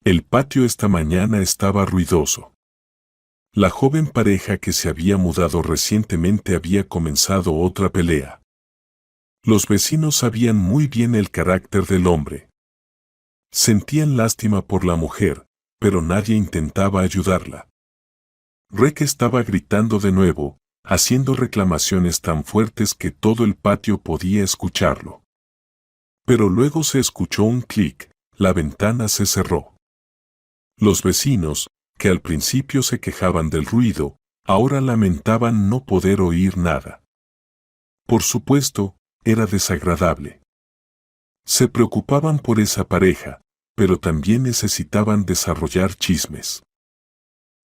El patio esta mañana estaba ruidoso. La joven pareja que se había mudado recientemente había comenzado otra pelea. Los vecinos sabían muy bien el carácter del hombre. Sentían lástima por la mujer, pero nadie intentaba ayudarla. Rick estaba gritando de nuevo, haciendo reclamaciones tan fuertes que todo el patio podía escucharlo. Pero luego se escuchó un clic, la ventana se cerró. Los vecinos, que al principio se quejaban del ruido, ahora lamentaban no poder oír nada. Por supuesto, era desagradable. Se preocupaban por esa pareja, pero también necesitaban desarrollar chismes.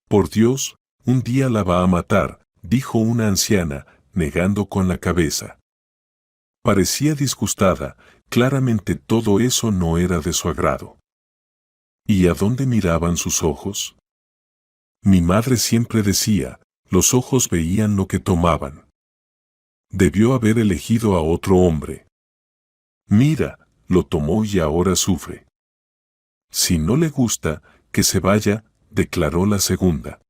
Por Dios, un día la va a matar, dijo una anciana, negando con la cabeza. Parecía disgustada, claramente todo eso no era de su agrado. ¿Y a dónde miraban sus ojos? Mi madre siempre decía, los ojos veían lo que tomaban. Debió haber elegido a otro hombre. Mira, lo tomó y ahora sufre. Si no le gusta, que se vaya, declaró la segunda.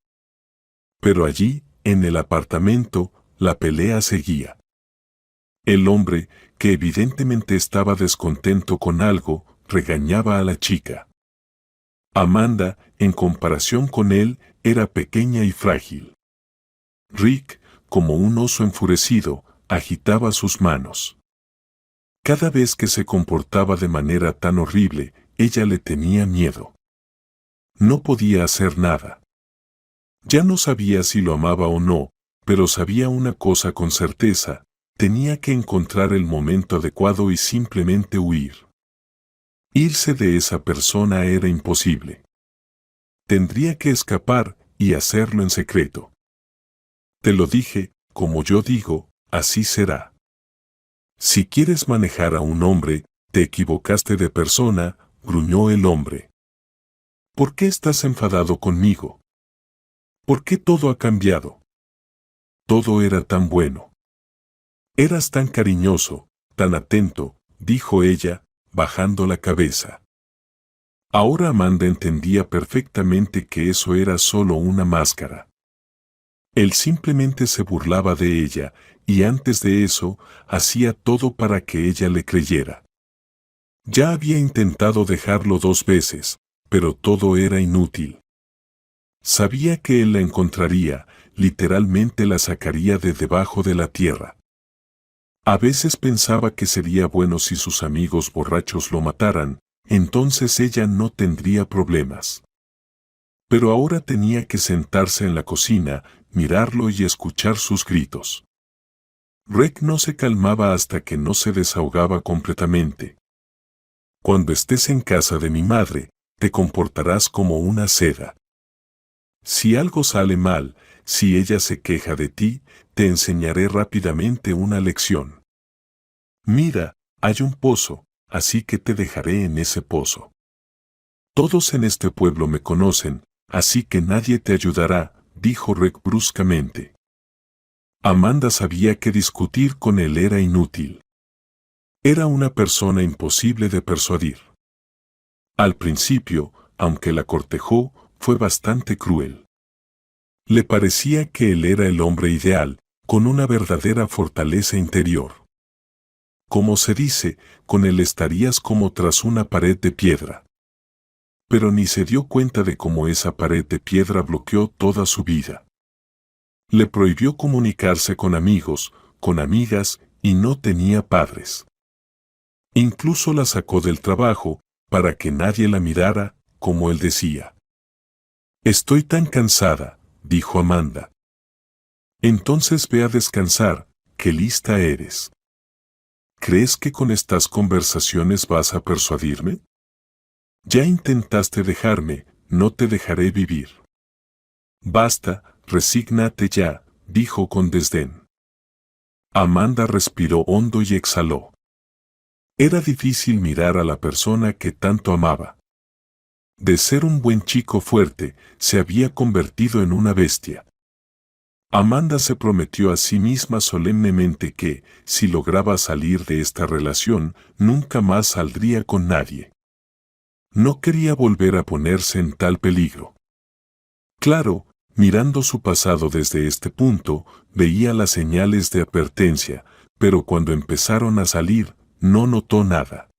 Pero allí, en el apartamento, la pelea seguía. El hombre, que evidentemente estaba descontento con algo, regañaba a la chica. Amanda, en comparación con él, era pequeña y frágil. Rick, como un oso enfurecido, agitaba sus manos. Cada vez que se comportaba de manera tan horrible, ella le tenía miedo. No podía hacer nada. Ya no sabía si lo amaba o no, pero sabía una cosa con certeza, tenía que encontrar el momento adecuado y simplemente huir. Irse de esa persona era imposible. Tendría que escapar y hacerlo en secreto. Te lo dije, como yo digo, así será. Si quieres manejar a un hombre, te equivocaste de persona, gruñó el hombre. ¿Por qué estás enfadado conmigo? ¿Por qué todo ha cambiado? Todo era tan bueno. Eras tan cariñoso, tan atento, dijo ella, bajando la cabeza. Ahora Amanda entendía perfectamente que eso era solo una máscara. Él simplemente se burlaba de ella, y antes de eso, hacía todo para que ella le creyera. Ya había intentado dejarlo 2 veces, pero todo era inútil. Sabía que él la encontraría, literalmente la sacaría de debajo de la tierra. A veces pensaba que sería bueno si sus amigos borrachos lo mataran, entonces ella no tendría problemas. Pero ahora tenía que sentarse en la cocina, mirarlo y escuchar sus gritos. Rick no se calmaba hasta que no se desahogaba completamente. Cuando estés en casa de mi madre, te comportarás como una seda. Si algo sale mal, si ella se queja de ti, te enseñaré rápidamente una lección. Mira, hay un pozo, así que te dejaré en ese pozo. Todos en este pueblo me conocen, así que nadie te ayudará, dijo Rick bruscamente. Amanda sabía que discutir con él era inútil. Era una persona imposible de persuadir. Al principio, aunque la cortejó, fue bastante cruel. Le parecía que él era el hombre ideal, con una verdadera fortaleza interior. Como se dice, con él estarías como tras una pared de piedra. Pero ni se dio cuenta de cómo esa pared de piedra bloqueó toda su vida. Le prohibió comunicarse con amigos, con amigas, y no tenía padres. Incluso la sacó del trabajo, para que nadie la mirara, como él decía. Estoy tan cansada, dijo Amanda. Entonces ve a descansar, qué lista eres. ¿Crees que con estas conversaciones vas a persuadirme? Ya intentaste dejarme, no te dejaré vivir. Basta, resígnate ya, dijo con desdén. Amanda respiró hondo y exhaló. Era difícil mirar a la persona que tanto amaba. De ser un buen chico fuerte, se había convertido en una bestia. Amanda se prometió a sí misma solemnemente que, si lograba salir de esta relación, nunca más saldría con nadie. No quería volver a ponerse en tal peligro. Claro, mirando su pasado desde este punto, veía las señales de advertencia, pero cuando empezaron a salir, no notó nada.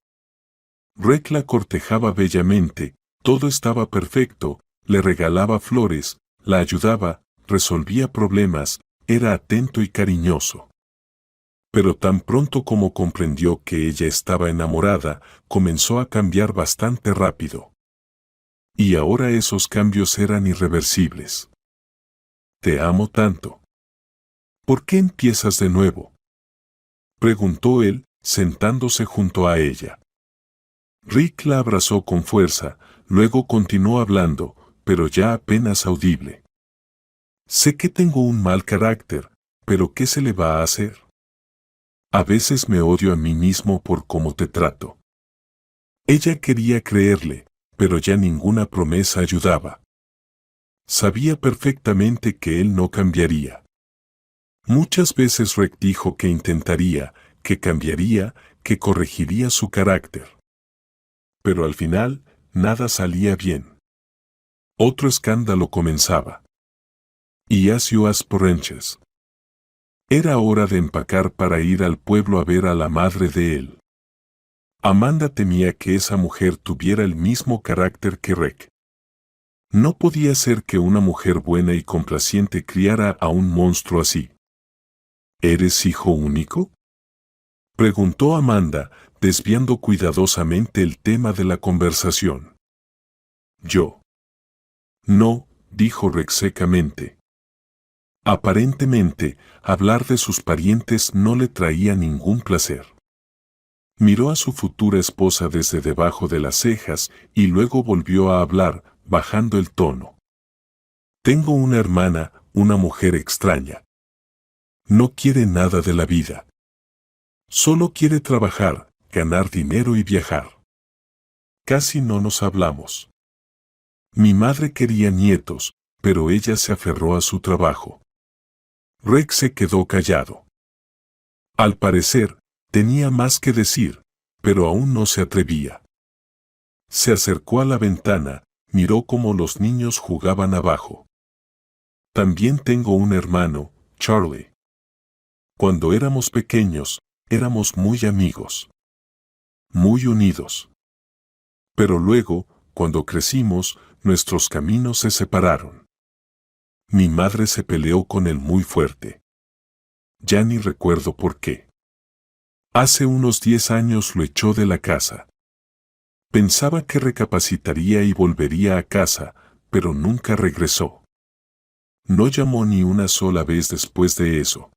Rec la cortejaba bellamente, todo estaba perfecto, le regalaba flores, la ayudaba, resolvía problemas, era atento y cariñoso. Pero tan pronto como comprendió que ella estaba enamorada, comenzó a cambiar bastante rápido. Y ahora esos cambios eran irreversibles. Te amo tanto. ¿Por qué empiezas de nuevo? Preguntó él, sentándose junto a ella. Rick la abrazó con fuerza, luego continuó hablando, pero ya apenas audible. Sé que tengo un mal carácter, pero ¿qué se le va a hacer? A veces me odio a mí mismo por cómo te trato. Ella quería creerle, pero ya ninguna promesa ayudaba. Sabía perfectamente que él no cambiaría. Muchas veces Rick dijo que intentaría, que cambiaría, que corregiría su carácter. Pero al final, nada salía bien. Otro escándalo comenzaba. Y as porrenches. Era hora de empacar para ir al pueblo a ver a la madre de él. Amanda temía que esa mujer tuviera el mismo carácter que Rick. No podía ser que una mujer buena y complaciente criara a un monstruo así. ¿Eres hijo único? Preguntó Amanda, desviando cuidadosamente el tema de la conversación. Yo. No, dijo Rex secamente. Aparentemente, hablar de sus parientes no le traía ningún placer. Miró a su futura esposa desde debajo de las cejas y luego volvió a hablar, bajando el tono. Tengo una hermana, una mujer extraña. No quiere nada de la vida. Solo quiere trabajar, ganar dinero y viajar. Casi no nos hablamos. Mi madre quería nietos, pero ella se aferró a su trabajo. Rex se quedó callado. Al parecer, tenía más que decir, pero aún no se atrevía. Se acercó a la ventana, miró cómo los niños jugaban abajo. También tengo un hermano, Charlie. Cuando éramos pequeños, éramos muy amigos. Muy unidos. Pero luego, cuando crecimos, nuestros caminos se separaron. Mi madre se peleó con él muy fuerte. Ya ni recuerdo por qué. Hace unos 10 años lo echó de la casa. Pensaba que recapacitaría y volvería a casa, pero nunca regresó. No llamó ni una sola vez después de eso.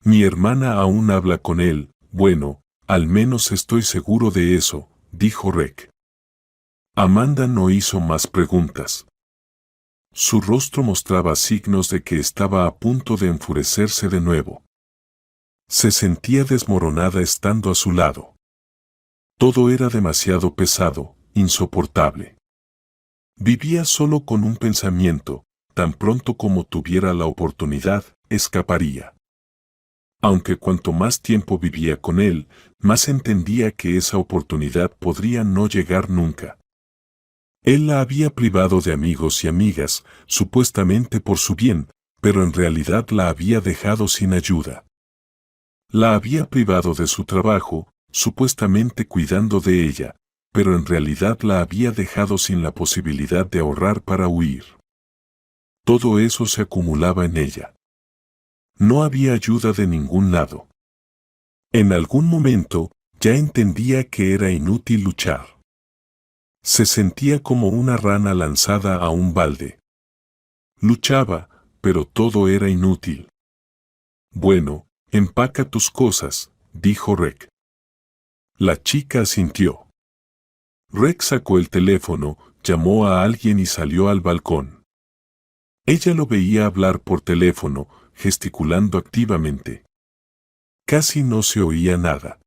Mi hermana aún habla con él, bueno, al menos estoy seguro de eso, dijo Rick. Amanda no hizo más preguntas. Su rostro mostraba signos de que estaba a punto de enfurecerse de nuevo. Se sentía desmoronada estando a su lado. Todo era demasiado pesado, insoportable. Vivía solo con un pensamiento, tan pronto como tuviera la oportunidad, escaparía. Aunque cuanto más tiempo vivía con él, más entendía que esa oportunidad podría no llegar nunca. Él la había privado de amigos y amigas, supuestamente por su bien, pero en realidad la había dejado sin ayuda. La había privado de su trabajo, supuestamente cuidando de ella, pero en realidad la había dejado sin la posibilidad de ahorrar para huir. Todo eso se acumulaba en ella. No había ayuda de ningún lado. En algún momento, ya entendía que era inútil luchar. Se sentía como una rana lanzada a un balde. Luchaba, pero todo era inútil. Bueno, empaca tus cosas, dijo Rick. La chica asintió. Rick sacó el teléfono, llamó a alguien y salió al balcón. Ella lo veía hablar por teléfono, gesticulando activamente. Casi no se oía nada.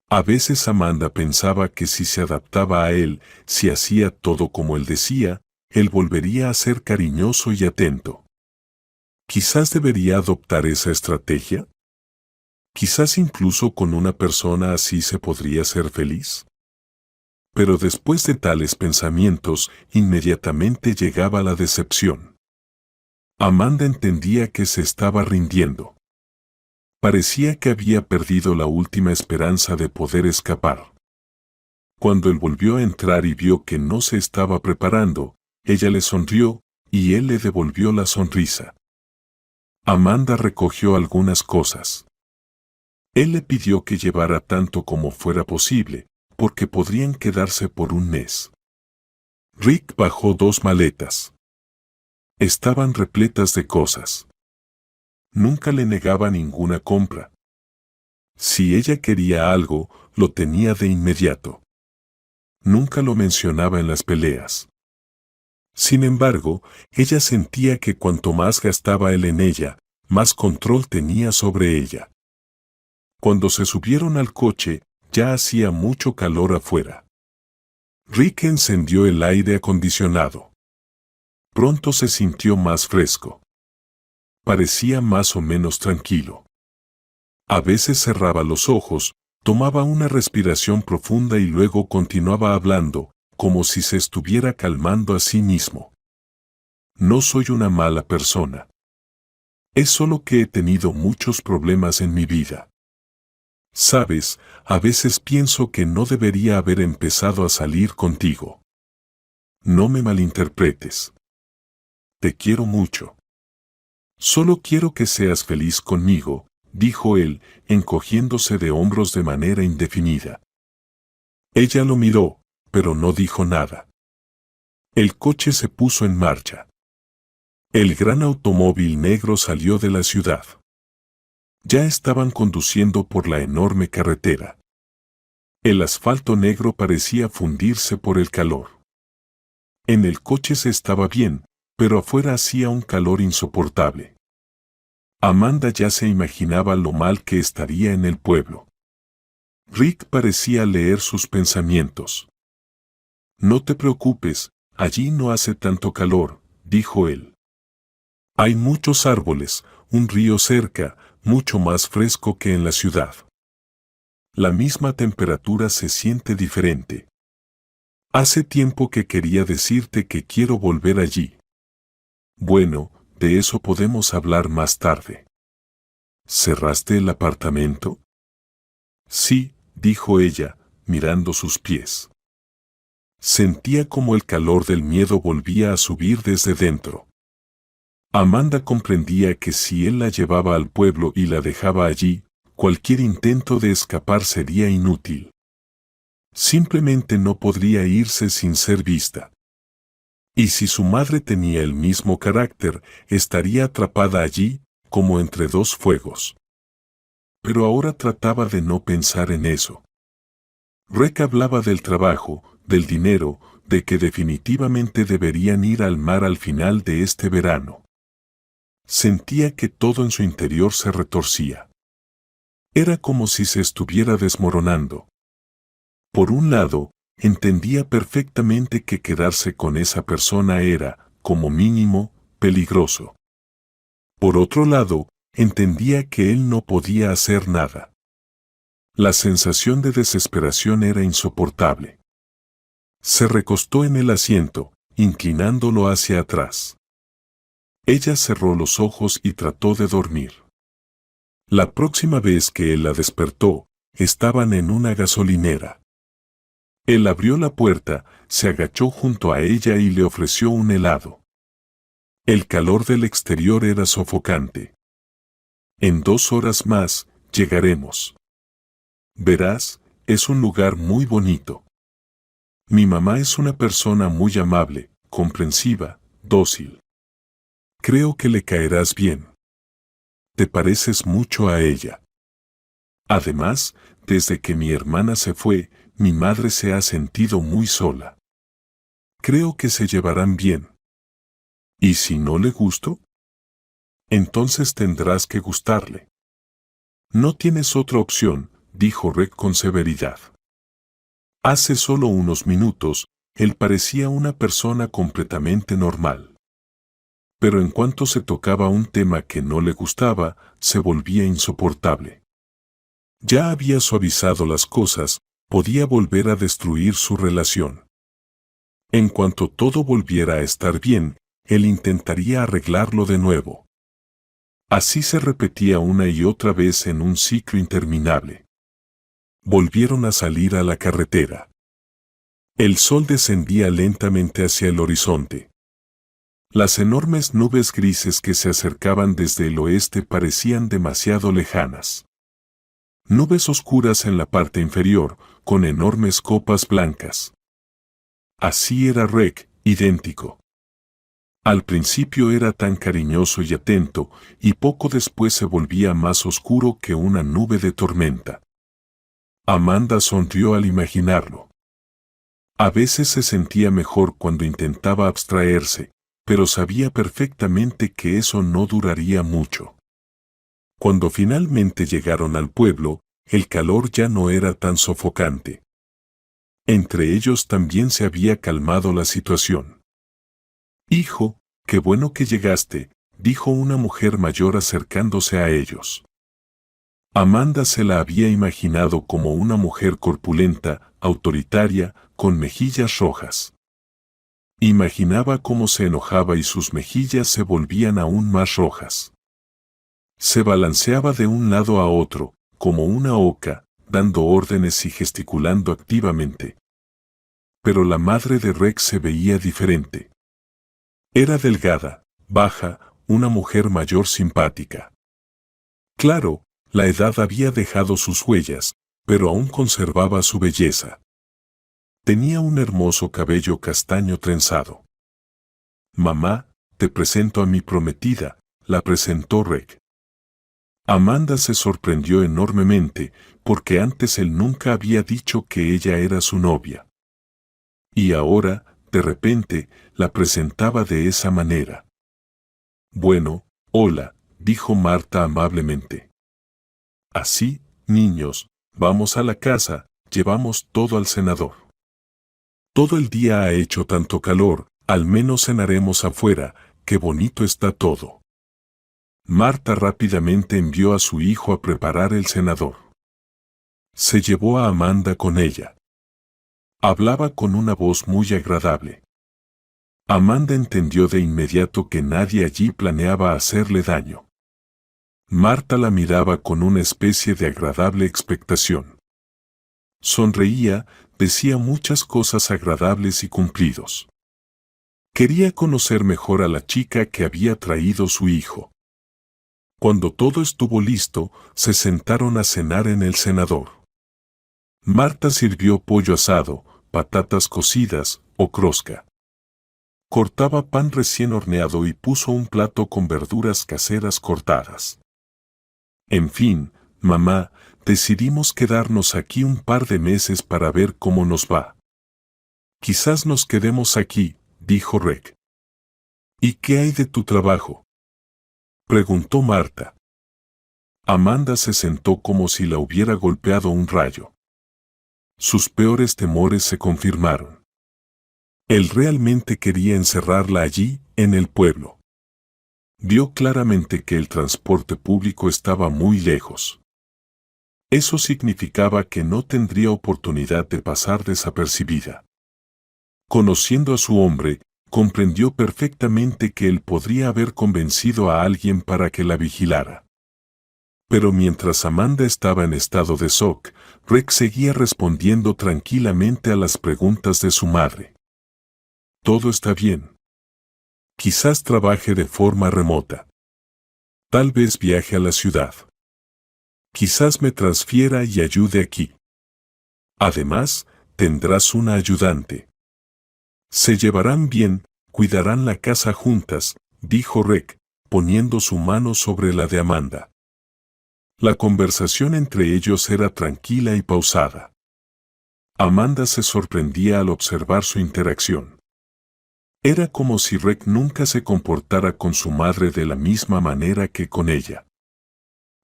A veces Amanda pensaba que si se adaptaba a él, si hacía todo como él decía, él volvería a ser cariñoso y atento. Quizás debería adoptar esa estrategia. Quizás incluso con una persona así se podría ser feliz. Pero después de tales pensamientos, inmediatamente llegaba la decepción. Amanda entendía que se estaba rindiendo. Parecía que había perdido la última esperanza de poder escapar. Cuando él volvió a entrar y vio que no se estaba preparando, ella le sonrió, y él le devolvió la sonrisa. Amanda recogió algunas cosas. Él le pidió que llevara tanto como fuera posible, porque podrían quedarse por un mes. Rick bajó 2 maletas. Estaban repletas de cosas. Nunca le negaba ninguna compra. Si ella quería algo, lo tenía de inmediato. Nunca lo mencionaba en las peleas. Sin embargo, ella sentía que cuanto más gastaba él en ella, más control tenía sobre ella. Cuando se subieron al coche, ya hacía mucho calor afuera. Rick encendió el aire acondicionado. Pronto se sintió más fresco. Parecía más o menos tranquilo. A veces cerraba los ojos, tomaba una respiración profunda y luego continuaba hablando, como si se estuviera calmando a sí mismo. No soy una mala persona. Es solo que he tenido muchos problemas en mi vida. Sabes, a veces pienso que no debería haber empezado a salir contigo. No me malinterpretes. Te quiero mucho. Solo quiero que seas feliz conmigo, dijo él, encogiéndose de hombros de manera indefinida. Ella lo miró, pero no dijo nada. El coche se puso en marcha. El gran automóvil negro salió de la ciudad. Ya estaban conduciendo por la enorme carretera. El asfalto negro parecía fundirse por el calor. En el coche se estaba bien, pero afuera hacía un calor insoportable. Amanda ya se imaginaba lo mal que estaría en el pueblo. Rick parecía leer sus pensamientos. No te preocupes, allí no hace tanto calor, dijo él. Hay muchos árboles, un río cerca, mucho más fresco que en la ciudad. La misma temperatura se siente diferente. Hace tiempo que quería decirte que quiero volver allí. Bueno, de eso podemos hablar más tarde. ¿Cerraste el apartamento? Sí, dijo ella, mirando sus pies. Sentía como el calor del miedo volvía a subir desde dentro. Amanda comprendía que si él la llevaba al pueblo y la dejaba allí, cualquier intento de escapar sería inútil. Simplemente no podría irse sin ser vista. Y si su madre tenía el mismo carácter, estaría atrapada allí, como entre 2 fuegos. Pero ahora trataba de no pensar en eso. Rick hablaba del trabajo, del dinero, de que definitivamente deberían ir al mar al final de este verano. Sentía que todo en su interior se retorcía. Era como si se estuviera desmoronando. Por un lado, entendía perfectamente que quedarse con esa persona era, como mínimo, peligroso. Por otro lado, entendía que él no podía hacer nada. La sensación de desesperación era insoportable. Se recostó en el asiento, inclinándolo hacia atrás. Ella cerró los ojos y trató de dormir. La próxima vez que él la despertó, estaban en una gasolinera. Él abrió la puerta, se agachó junto a ella y le ofreció un helado. El calor del exterior era sofocante. En 2 horas más, llegaremos. Verás, es un lugar muy bonito. Mi mamá es una persona muy amable, comprensiva, dócil. Creo que le caerás bien. Te pareces mucho a ella. Además, desde que mi hermana se fue, mi madre se ha sentido muy sola. Creo que se llevarán bien. ¿Y si no le gusto? Entonces tendrás que gustarle. No tienes otra opción, dijo Rick con severidad. Hace solo unos minutos, él parecía una persona completamente normal. Pero en cuanto se tocaba un tema que no le gustaba, se volvía insoportable. Ya había suavizado las cosas, podía volver a destruir su relación. En cuanto todo volviera a estar bien, él intentaría arreglarlo de nuevo. Así se repetía una y otra vez en un ciclo interminable. Volvieron a salir a la carretera. El sol descendía lentamente hacia el horizonte. Las enormes nubes grises que se acercaban desde el oeste parecían demasiado lejanas. Nubes oscuras en la parte inferior, con enormes copas blancas. Así era Rek, idéntico. Al principio era tan cariñoso y atento, y poco después se volvía más oscuro que una nube de tormenta. Amanda sonrió al imaginarlo. A veces se sentía mejor cuando intentaba abstraerse, pero sabía perfectamente que eso no duraría mucho. Cuando finalmente llegaron al pueblo, el calor ya no era tan sofocante. Entre ellos también se había calmado la situación. «Hijo, qué bueno que llegaste», dijo una mujer mayor acercándose a ellos. Amanda se la había imaginado como una mujer corpulenta, autoritaria, con mejillas rojas. Imaginaba cómo se enojaba y sus mejillas se volvían aún más rojas. Se balanceaba de un lado a otro, como una oca, dando órdenes y gesticulando activamente. Pero la madre de Rex se veía diferente. Era delgada, baja, una mujer mayor simpática. Claro, la edad había dejado sus huellas, pero aún conservaba su belleza. Tenía un hermoso cabello castaño trenzado. «Mamá, te presento a mi prometida», la presentó Rek. Amanda se sorprendió enormemente, porque antes él nunca había dicho que ella era su novia. Y ahora, de repente, la presentaba de esa manera. «Bueno, hola», dijo Marta amablemente. «Así, niños, vamos a la casa, llevamos todo al cenador. Todo el día ha hecho tanto calor, al menos cenaremos afuera, qué bonito está todo». Marta rápidamente envió a su hijo a preparar el cenador. Se llevó a Amanda con ella. Hablaba con una voz muy agradable. Amanda entendió de inmediato que nadie allí planeaba hacerle daño. Marta la miraba con una especie de agradable expectación. Sonreía, decía muchas cosas agradables y cumplidos. Quería conocer mejor a la chica que había traído su hijo. Cuando todo estuvo listo, se sentaron a cenar en el cenador. Marta sirvió pollo asado, patatas cocidas, ocrosca. Cortaba pan recién horneado y puso un plato con verduras caseras cortadas. «En fin, mamá, decidimos quedarnos aquí un par de meses para ver cómo nos va». «Quizás nos quedemos aquí», dijo Rek. «¿Y qué hay de tu trabajo?», preguntó Marta. Amanda se sentó como si la hubiera golpeado un rayo. Sus peores temores se confirmaron. Él realmente quería encerrarla allí, en el pueblo. Vio claramente que el transporte público estaba muy lejos. Eso significaba que no tendría oportunidad de pasar desapercibida. Conociendo a su hombre, comprendió perfectamente que él podría haber convencido a alguien para que la vigilara. Pero mientras Amanda estaba en estado de shock, Rex seguía respondiendo tranquilamente a las preguntas de su madre. «Todo está bien. Quizás trabaje de forma remota. Tal vez viaje a la ciudad. Quizás me transfiera y ayude aquí. Además, tendrás una ayudante. Se llevarán bien, cuidarán la casa juntas», dijo Rek, poniendo su mano sobre la de Amanda. La conversación entre ellos era tranquila y pausada. Amanda se sorprendía al observar su interacción. Era como si Rek nunca se comportara con su madre de la misma manera que con ella.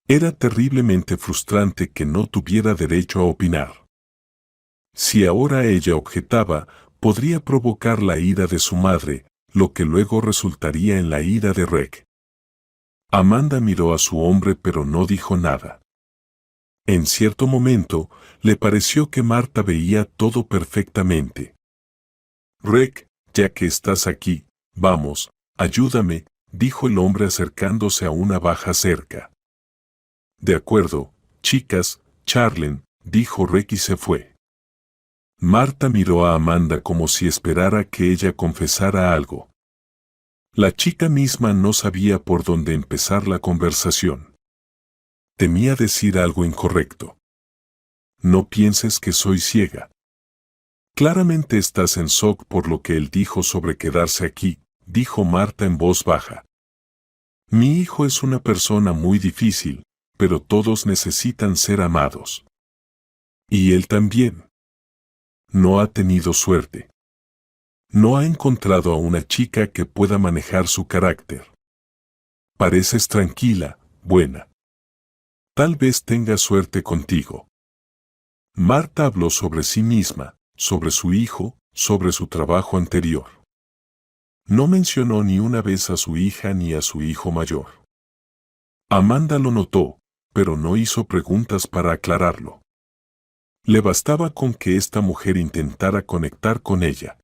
Era terriblemente frustrante que no tuviera derecho a opinar. Si ahora ella objetaba, podría provocar la ira de su madre, lo que luego resultaría en la ira de Rek. Amanda miró a su hombre pero no dijo nada. En cierto momento, le pareció que Marta veía todo perfectamente. Rec, ya que estás aquí, vamos, ayúdame, dijo el hombre acercándose a una baja cerca. De acuerdo, chicas, charlen, dijo Rec y se fue. Marta miró a Amanda como si esperara que ella confesara algo. La chica misma no sabía por dónde empezar la conversación. Temía decir algo incorrecto. No pienses que soy ciega. Claramente estás en shock por lo que él dijo sobre quedarse aquí, dijo Marta en voz baja. Mi hijo es una persona muy difícil, pero todos necesitan ser amados. Y él también. No ha tenido suerte. No ha encontrado a una chica que pueda manejar su carácter. Pareces tranquila, buena. Tal vez tenga suerte contigo. Marta habló sobre sí misma, sobre su hijo, sobre su trabajo anterior. No mencionó ni una vez a su hija ni a su hijo mayor. Amanda lo notó, pero no hizo preguntas para aclararlo. Le bastaba con que esta mujer intentara conectar con ella.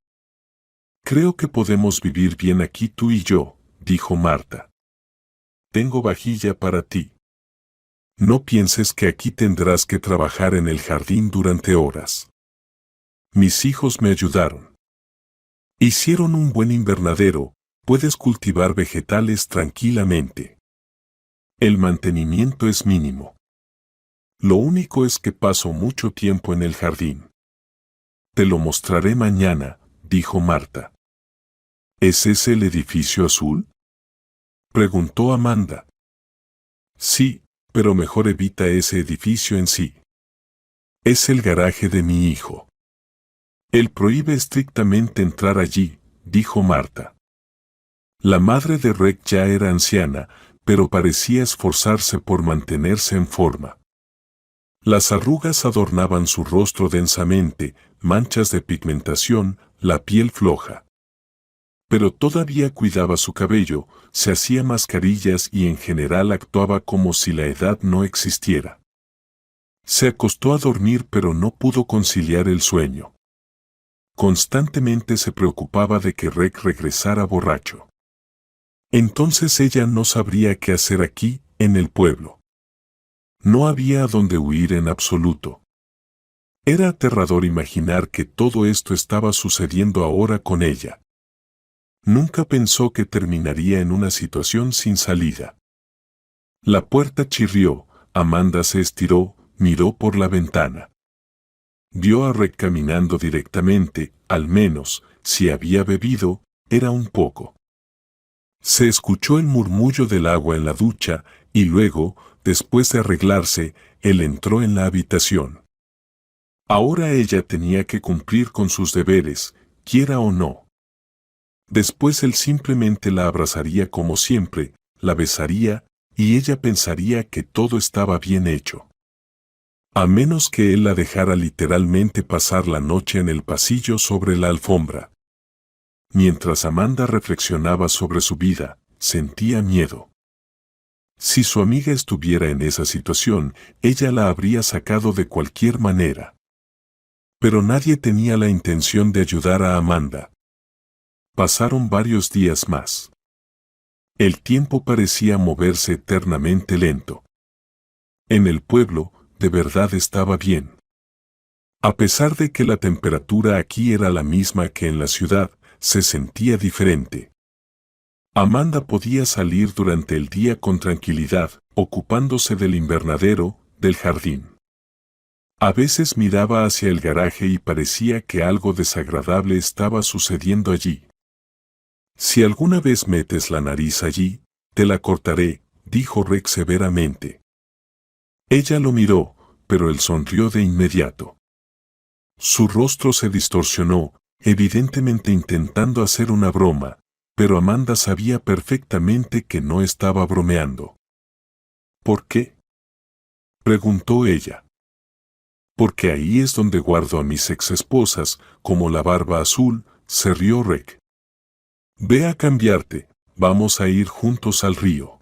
Creo que podemos vivir bien aquí tú y yo, dijo Marta. Tengo vajilla para ti. No pienses que aquí tendrás que trabajar en el jardín durante horas. Mis hijos me ayudaron. Hicieron un buen invernadero, puedes cultivar vegetales tranquilamente. El mantenimiento es mínimo. Lo único es que paso mucho tiempo en el jardín. Te lo mostraré mañana, dijo Marta. ¿Es ese el edificio azul? Preguntó Amanda. Sí, pero mejor evita ese edificio en sí. Es el garaje de mi hijo. Él prohíbe estrictamente entrar allí, dijo Marta. La madre de Rec ya era anciana, pero parecía esforzarse por mantenerse en forma. Las arrugas adornaban su rostro densamente, manchas de pigmentación, la piel floja. Pero todavía cuidaba su cabello, se hacía mascarillas y en general actuaba como si la edad no existiera. Se acostó a dormir pero no pudo conciliar el sueño. Constantemente se preocupaba de que Rec regresara borracho. Entonces ella no sabría qué hacer aquí, en el pueblo. No había a dónde huir en absoluto. Era aterrador imaginar que todo esto estaba sucediendo ahora con ella. Nunca pensó que terminaría en una situación sin salida. La puerta chirrió, Amanda se estiró, miró por la ventana. Vio a Rec caminando directamente, al menos, si había bebido, era un poco. Se escuchó el murmullo del agua en la ducha, y luego, después de arreglarse, él entró en la habitación. Ahora ella tenía que cumplir con sus deberes, quiera o no. Después él simplemente la abrazaría como siempre, la besaría, y ella pensaría que todo estaba bien hecho. A menos que él la dejara literalmente pasar la noche en el pasillo sobre la alfombra. Mientras Amanda reflexionaba sobre su vida, sentía miedo. Si su amiga estuviera en esa situación, ella la habría sacado de cualquier manera. Pero nadie tenía la intención de ayudar a Amanda. Pasaron varios días más. El tiempo parecía moverse eternamente lento. En el pueblo, de verdad estaba bien. A pesar de que la temperatura aquí era la misma que en la ciudad, se sentía diferente. Amanda podía salir durante el día con tranquilidad, ocupándose del invernadero, del jardín. A veces miraba hacia el garaje y parecía que algo desagradable estaba sucediendo allí. Si alguna vez metes la nariz allí, te la cortaré, dijo Rec severamente. Ella lo miró, pero él sonrió de inmediato. Su rostro se distorsionó, evidentemente intentando hacer una broma, pero Amanda sabía perfectamente que no estaba bromeando. ¿Por qué?, preguntó ella. Porque ahí es donde guardo a mis exesposas, como la barba azul, se rió Rec. Ve a cambiarte, vamos a ir juntos al río.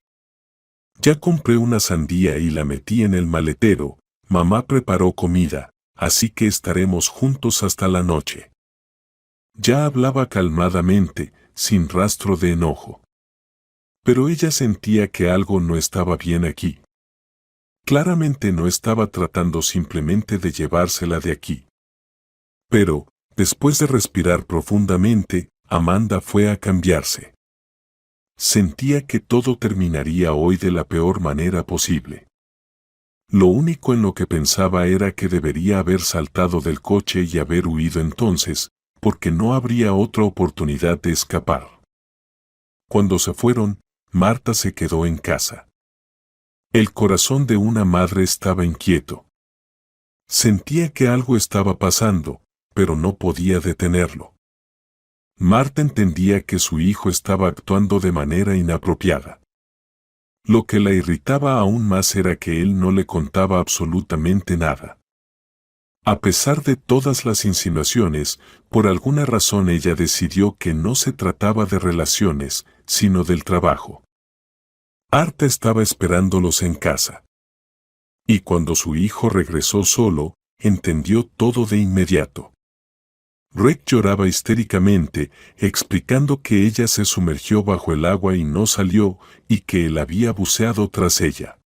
Ya compré una sandía y la metí en el maletero, Mamá preparó comida, así que estaremos juntos hasta la noche. Ya hablaba calmadamente, sin rastro de enojo. Pero ella sentía que algo no estaba bien aquí. Claramente no estaba tratando simplemente de llevársela de aquí. Pero, después de respirar profundamente, Amanda fue a cambiarse. Sentía que todo terminaría hoy de la peor manera posible. Lo único en lo que pensaba era que debería haber saltado del coche y haber huido entonces, porque no habría otra oportunidad de escapar. Cuando se fueron, Marta se quedó en casa. El corazón de una madre estaba inquieto. Sentía que algo estaba pasando, pero no podía detenerlo. Marta entendía que su hijo estaba actuando de manera inapropiada. Lo que la irritaba aún más era que él no le contaba absolutamente nada. A pesar de todas las insinuaciones, por alguna razón ella decidió que no se trataba de relaciones, sino del trabajo. Arta estaba esperándolos en casa. Y cuando su hijo regresó solo, entendió todo de inmediato. Rick lloraba histéricamente, explicando que ella se sumergió bajo el agua y no salió, y que él había buceado tras ella.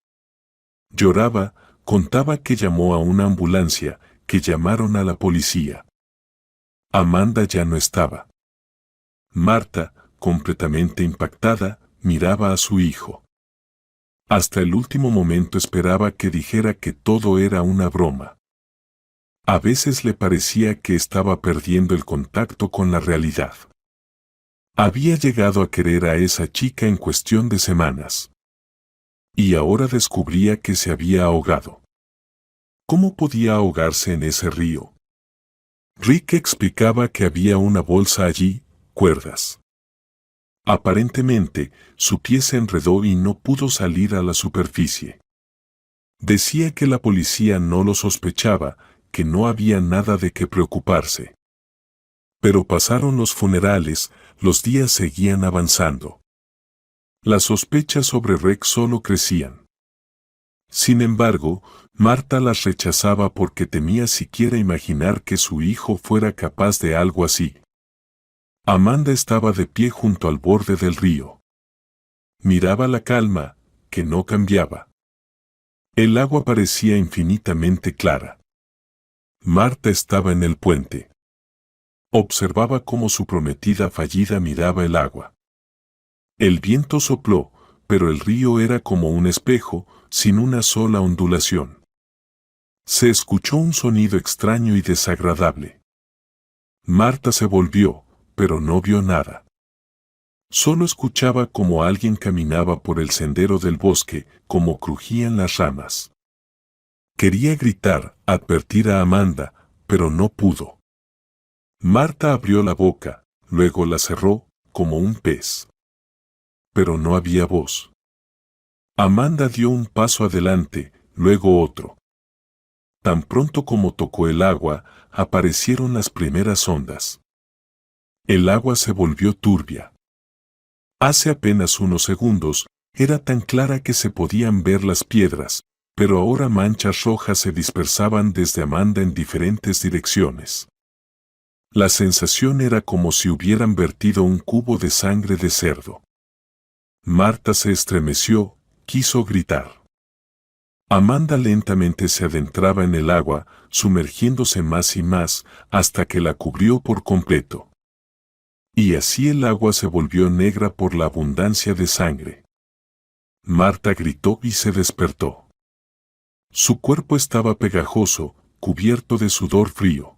Lloraba, contaba que llamó a una ambulancia, que llamaron a la policía. Amanda ya no estaba. Marta, completamente impactada, miraba a su hijo. Hasta el último momento esperaba que dijera que todo era una broma. A veces le parecía que estaba perdiendo el contacto con la realidad. Había llegado a querer a esa chica en cuestión de semanas. Y ahora descubría que se había ahogado. ¿Cómo podía ahogarse en ese río? Rick explicaba que había una bolsa allí, cuerdas. Aparentemente, su pie se enredó y no pudo salir a la superficie. Decía que la policía no lo sospechaba, que no había nada de qué preocuparse. Pero pasaron los funerales, los días seguían avanzando. Las sospechas sobre Rex solo crecían. Sin embargo, Marta las rechazaba porque temía siquiera imaginar que su hijo fuera capaz de algo así. Amanda estaba de pie junto al borde del río. Miraba la calma, que no cambiaba. El agua parecía infinitamente clara. Marta estaba en el puente. Observaba cómo su prometida fallida miraba el agua. El viento sopló, pero el río era como un espejo, sin una sola ondulación. Se escuchó un sonido extraño y desagradable. Marta se volvió, pero no vio nada. Solo escuchaba como alguien caminaba por el sendero del bosque, como crujían las ramas. Quería gritar, advertir a Amanda, pero no pudo. Marta abrió la boca, luego la cerró, como un pez. Pero no había voz. Amanda dio un paso adelante, luego otro. Tan pronto como tocó el agua, aparecieron las primeras ondas. El agua se volvió turbia. Hace apenas unos segundos, era tan clara que se podían ver las piedras, pero ahora manchas rojas se dispersaban desde Amanda en diferentes direcciones. La sensación era como si hubieran vertido un cubo de sangre de cerdo. Marta se estremeció, quiso gritar. Amanda lentamente se adentraba en el agua, sumergiéndose más y más, hasta que la cubrió por completo. Y así el agua se volvió negra por la abundancia de sangre. Marta gritó y se despertó. Su cuerpo estaba pegajoso, cubierto de sudor frío.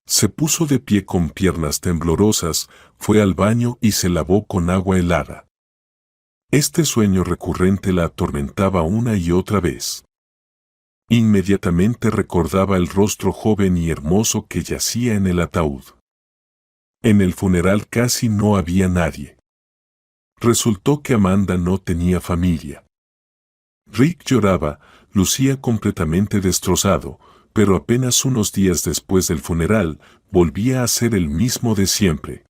Se puso de pie con piernas temblorosas, fue al baño y se lavó con agua helada. Este sueño recurrente la atormentaba una y otra vez. Inmediatamente recordaba el rostro joven y hermoso que yacía en el ataúd. En el funeral casi no había nadie. Resultó que Amanda no tenía familia. Rick lloraba, lucía completamente destrozado, pero apenas unos días después del funeral, volvía a ser el mismo de siempre.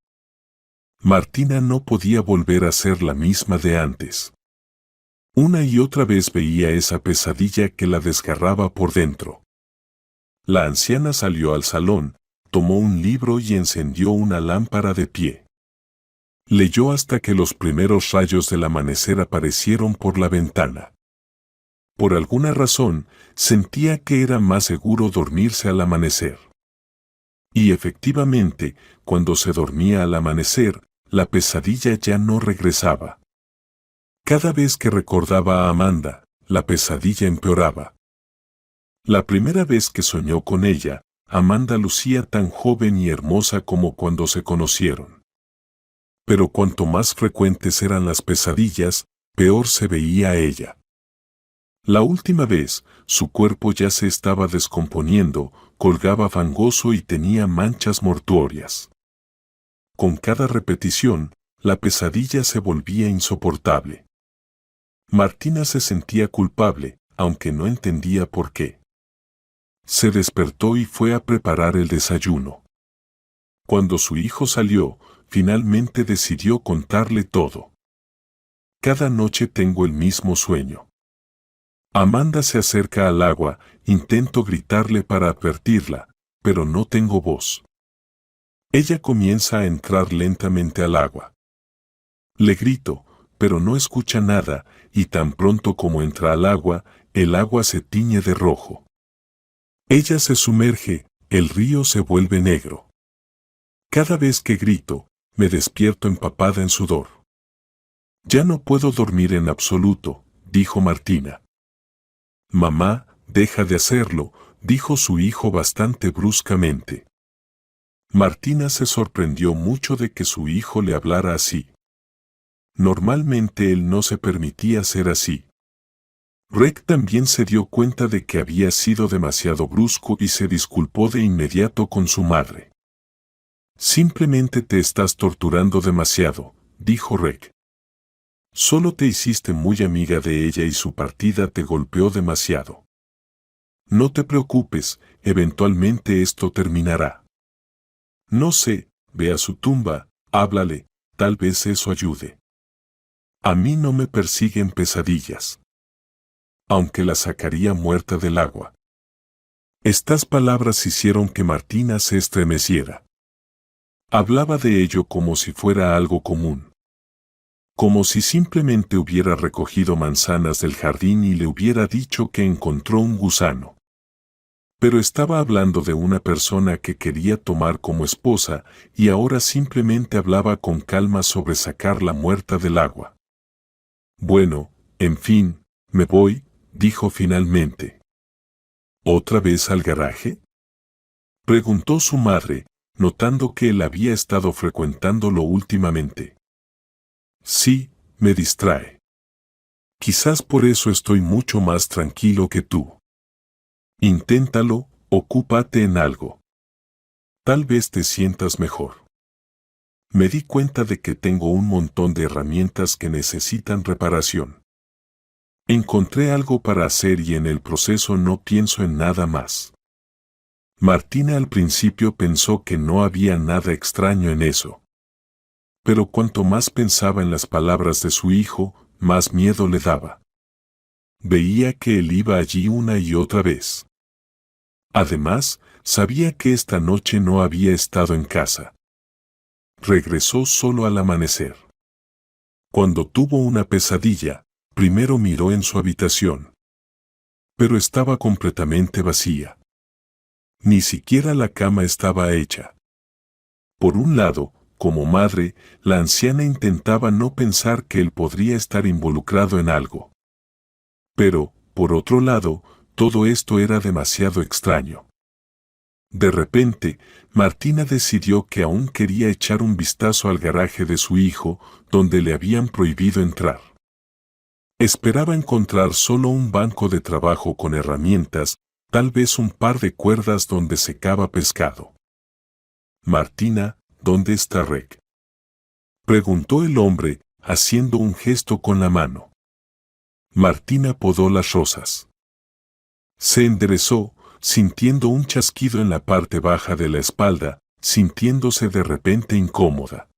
Martina no podía volver a ser la misma de antes. Una y otra vez veía esa pesadilla que la desgarraba por dentro. La anciana salió al salón, tomó un libro y encendió una lámpara de pie. Leyó hasta que los primeros rayos del amanecer aparecieron por la ventana. Por alguna razón, sentía que era más seguro dormirse al amanecer. Y efectivamente, cuando se dormía al amanecer, la pesadilla ya no regresaba. Cada vez que recordaba a Amanda, la pesadilla empeoraba. La primera vez que soñó con ella, Amanda lucía tan joven y hermosa como cuando se conocieron. Pero cuanto más frecuentes eran las pesadillas, peor se veía ella. La última vez, su cuerpo ya se estaba descomponiendo, colgaba fangoso y tenía manchas mortuorias. Con cada repetición, la pesadilla se volvía insoportable. Martina se sentía culpable, aunque no entendía por qué. Se despertó y fue a preparar el desayuno. Cuando su hijo salió, finalmente decidió contarle todo. Cada noche tengo el mismo sueño. Amanda se acerca al agua, intento gritarle para advertirla, pero no tengo voz. Ella comienza a entrar lentamente al agua. Le grito, pero no escucha nada, y tan pronto como entra al agua, el agua se tiñe de rojo. Ella se sumerge, el río se vuelve negro. Cada vez que grito, me despierto empapada en sudor. Ya no puedo dormir en absoluto, dijo Martina. Mamá, deja de hacerlo, dijo su hijo bastante bruscamente. Martina se sorprendió mucho de que su hijo le hablara así. Normalmente él no se permitía ser así. Rick también se dio cuenta de que había sido demasiado brusco y se disculpó de inmediato con su madre. Simplemente te estás torturando demasiado, dijo Rick. Solo te hiciste muy amiga de ella y su partida te golpeó demasiado. No te preocupes, eventualmente esto terminará. No sé, ve a su tumba, háblale, tal vez eso ayude. A mí no me persiguen pesadillas. Aunque la sacaría muerta del agua. Estas palabras hicieron que Martina se estremeciera. Hablaba de ello como si fuera algo común. Como si simplemente hubiera recogido manzanas del jardín y le hubiera dicho que encontró un gusano. Pero estaba hablando de una persona que quería tomar como esposa y ahora simplemente hablaba con calma sobre sacarla muerta del agua. Bueno, en fin, me voy, dijo finalmente. ¿Otra vez al garaje? Preguntó su madre, notando que él había estado frecuentándolo últimamente. Sí, me distrae. Quizás por eso estoy mucho más tranquilo que tú. Inténtalo, ocúpate en algo. Tal vez te sientas mejor. Me di cuenta de que tengo un montón de herramientas que necesitan reparación. Encontré algo para hacer y en el proceso no pienso en nada más. Martina al principio pensó que no había nada extraño en eso. Pero cuanto más pensaba en las palabras de su hijo, más miedo le daba. Veía que él iba allí una y otra vez. Además, sabía que esta noche no había estado en casa. Regresó solo al amanecer. Cuando tuvo una pesadilla, primero miró en su habitación. Pero estaba completamente vacía. Ni siquiera la cama estaba hecha. Por un lado, como madre, la anciana intentaba no pensar que él podría estar involucrado en algo. Pero, por otro lado, todo esto era demasiado extraño. De repente, Martina decidió que aún quería echar un vistazo al garaje de su hijo, donde le habían prohibido entrar. Esperaba encontrar solo un banco de trabajo con herramientas, tal vez un par de cuerdas donde secaba pescado. Martina, ¿dónde está Rick? Preguntó el hombre, haciendo un gesto con la mano. Martina podó las rosas. Se enderezó, sintiendo un chasquido en la parte baja de la espalda, sintiéndose de repente incómoda.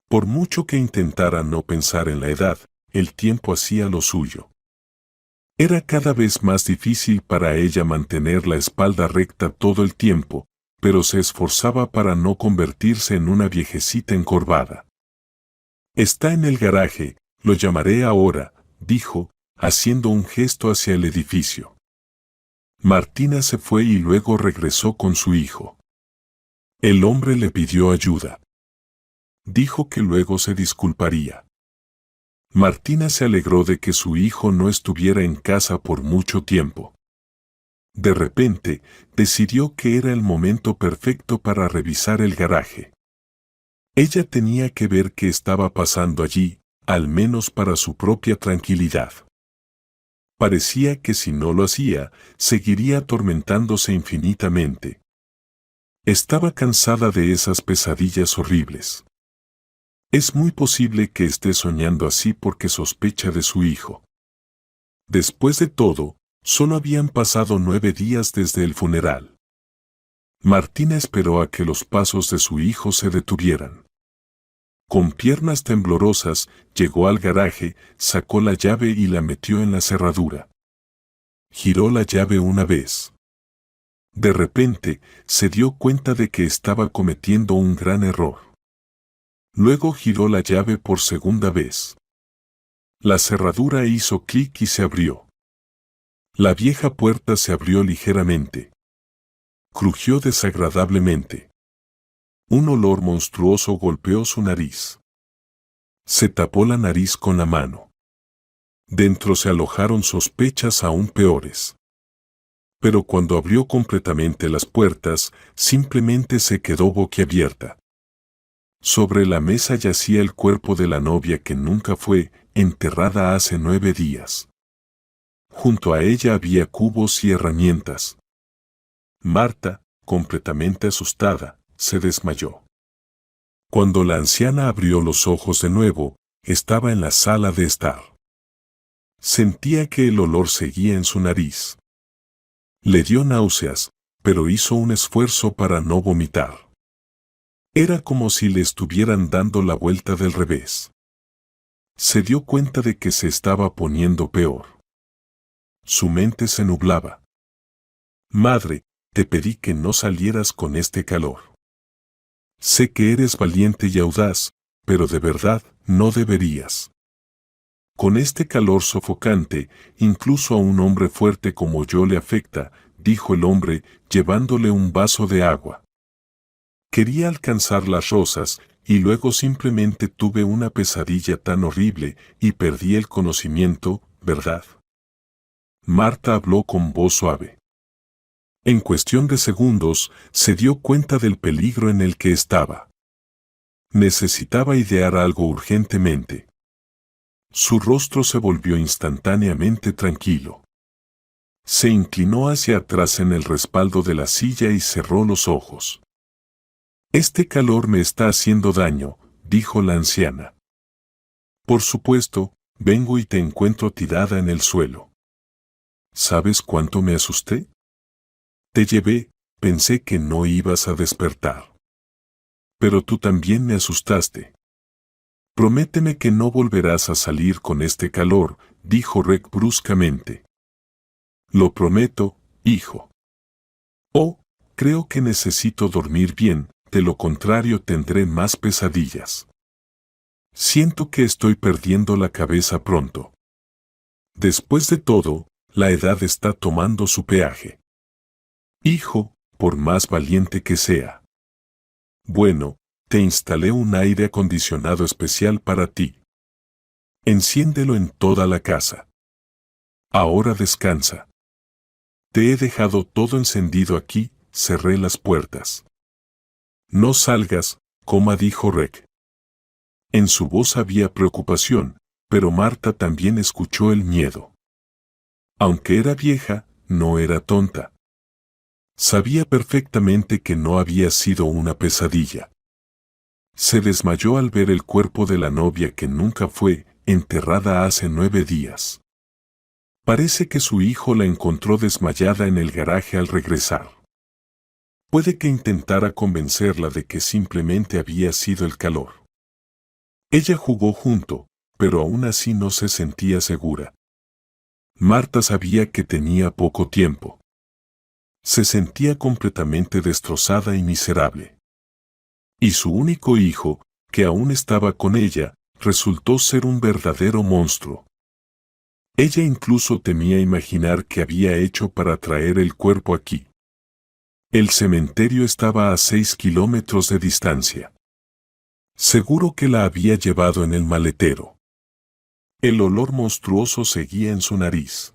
Por mucho que intentara no pensar en la edad, el tiempo hacía lo suyo. Era cada vez más difícil para ella mantener la espalda recta todo el tiempo, pero se esforzaba para no convertirse en una viejecita encorvada. Está en el garaje, lo llamaré ahora, dijo, haciendo un gesto hacia el edificio. Martina se fue y luego regresó con su hijo. El hombre le pidió ayuda. Dijo que luego se disculparía. Martina se alegró de que su hijo no estuviera en casa por mucho tiempo. De repente, decidió que era el momento perfecto para revisar el garaje. Ella tenía que ver qué estaba pasando allí, al menos para su propia tranquilidad. Parecía que si no lo hacía, seguiría atormentándose infinitamente. Estaba cansada de esas pesadillas horribles. Es muy posible que esté soñando así porque sospecha de su hijo. Después de todo, solo habían pasado 9 días desde el funeral. Martina esperó a que los pasos de su hijo se detuvieran. Con piernas temblorosas, llegó al garaje, sacó la llave y la metió en la cerradura. Giró la llave una vez. De repente, se dio cuenta de que estaba cometiendo un gran error. Luego giró la llave por segunda vez. La cerradura hizo clic y se abrió. La vieja puerta se abrió ligeramente. Crujió desagradablemente. Un olor monstruoso golpeó su nariz. Se tapó la nariz con la mano. Dentro se alojaron sospechas aún peores. Pero cuando abrió completamente las puertas, simplemente se quedó boquiabierta. Sobre la mesa yacía el cuerpo de la novia que nunca fue, enterrada hace 9 días. Junto a ella había cubos y herramientas. Marta, completamente asustada, se desmayó. Cuando la anciana abrió los ojos de nuevo, estaba en la sala de estar. Sentía que el olor seguía en su nariz. Le dio náuseas, pero hizo un esfuerzo para no vomitar. Era como si le estuvieran dando la vuelta del revés. Se dio cuenta de que se estaba poniendo peor. Su mente se nublaba. Madre, te pedí que no salieras con este calor. Sé que eres valiente y audaz, pero de verdad no deberías. Con este calor sofocante, incluso a un hombre fuerte como yo le afecta, dijo el hombre, llevándole un vaso de agua. Quería alcanzar las rosas, y luego simplemente tuve una pesadilla tan horrible, y perdí el conocimiento, ¿verdad? Marta habló con voz suave. En cuestión de segundos, se dio cuenta del peligro en el que estaba. Necesitaba idear algo urgentemente. Su rostro se volvió instantáneamente tranquilo. Se inclinó hacia atrás en el respaldo de la silla y cerró los ojos. Este calor me está haciendo daño, dijo la anciana. Por supuesto, vengo y te encuentro tirada en el suelo. ¿Sabes cuánto me asusté? Te llevé, pensé que no ibas a despertar. Pero tú también me asustaste. Prométeme que no volverás a salir con este calor, dijo Rec bruscamente. Lo prometo, hijo. Oh, creo que necesito dormir bien, de lo contrario tendré más pesadillas. Siento que estoy perdiendo la cabeza pronto. Después de todo, la edad está tomando su peaje. Hijo, por más valiente que sea. Bueno, te instalé un aire acondicionado especial para ti. Enciéndelo en toda la casa. Ahora descansa. Te he dejado todo encendido aquí, cerré las puertas. No salgas, dijo Rec. En su voz había preocupación, pero Marta también escuchó el miedo. Aunque era vieja, no era tonta. Sabía perfectamente que no había sido una pesadilla. Se desmayó al ver el cuerpo de la novia que nunca fue, enterrada hace 9 días. Parece que su hijo la encontró desmayada en el garaje al regresar. Puede que intentara convencerla de que simplemente había sido el calor. Ella jugó junto, pero aún así no se sentía segura. Marta sabía que tenía poco tiempo. Se sentía completamente destrozada y miserable. Y su único hijo, que aún estaba con ella, resultó ser un verdadero monstruo. Ella incluso temía imaginar qué había hecho para traer el cuerpo aquí. El cementerio estaba a 6 kilómetros de distancia. Seguro que la había llevado en el maletero. El olor monstruoso seguía en su nariz.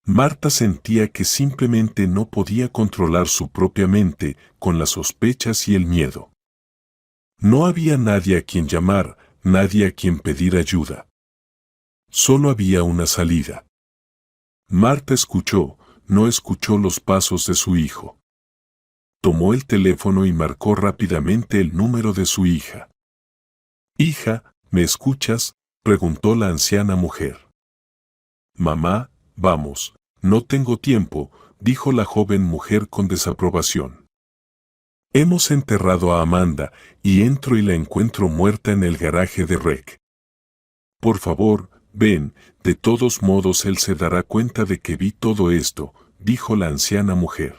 Marta sentía que simplemente no podía controlar su propia mente con las sospechas y el miedo. No había nadie a quien llamar, nadie a quien pedir ayuda. Solo había una salida. Marta no escuchó los pasos de su hijo. Tomó el teléfono y marcó rápidamente el número de su hija. «Hija, ¿me escuchas?», preguntó la anciana mujer. «Mamá, vamos, no tengo tiempo», dijo la joven mujer con desaprobación. «Hemos enterrado a Amanda y entro y la encuentro muerta en el garaje de Rec. Por favor, ven, de todos modos él se dará cuenta de que vi todo esto», dijo la anciana mujer.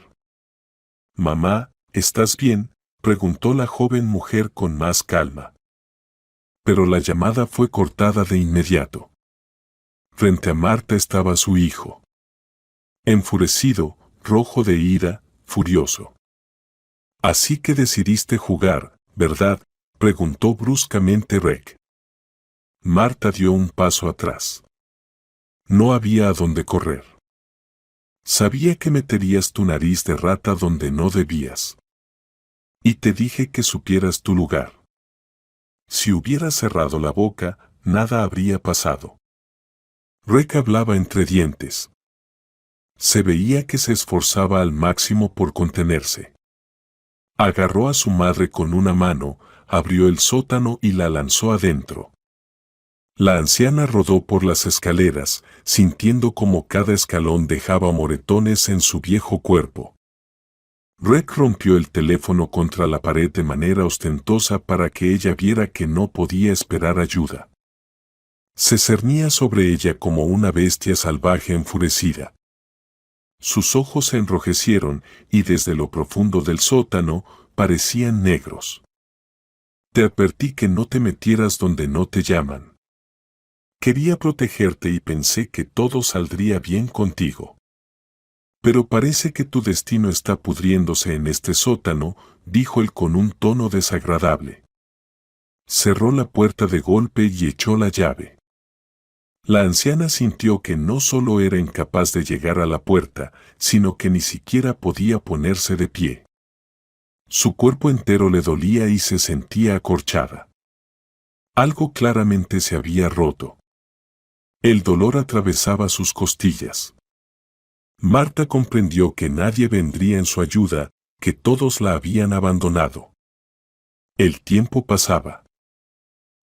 «Mamá, ¿estás bien?», preguntó la joven mujer con más calma. Pero la llamada fue cortada de inmediato. Frente a Marta estaba su hijo. Enfurecido, rojo de ira, furioso. «Así que decidiste jugar, ¿verdad?», preguntó bruscamente Rec. Marta dio un paso atrás. No había a dónde correr. «Sabía que meterías tu nariz de rata donde no debías. Y te dije que supieras tu lugar. Si hubieras cerrado la boca, nada habría pasado». Rec hablaba entre dientes. Se veía que se esforzaba al máximo por contenerse. Agarró a su madre con una mano, abrió el sótano y la lanzó adentro. La anciana rodó por las escaleras, sintiendo como cada escalón dejaba moretones en su viejo cuerpo. Rec rompió el teléfono contra la pared de manera ostentosa para que ella viera que no podía esperar ayuda. Se cernía sobre ella como una bestia salvaje enfurecida. Sus ojos se enrojecieron y desde lo profundo del sótano parecían negros. «Te advertí que no te metieras donde no te llaman. Quería protegerte y pensé que todo saldría bien contigo. Pero parece que tu destino está pudriéndose en este sótano», dijo él con un tono desagradable. Cerró la puerta de golpe y echó la llave. La anciana sintió que no solo era incapaz de llegar a la puerta, sino que ni siquiera podía ponerse de pie. Su cuerpo entero le dolía y se sentía acorchada. Algo claramente se había roto. El dolor atravesaba sus costillas. Marta comprendió que nadie vendría en su ayuda, que todos la habían abandonado. El tiempo pasaba.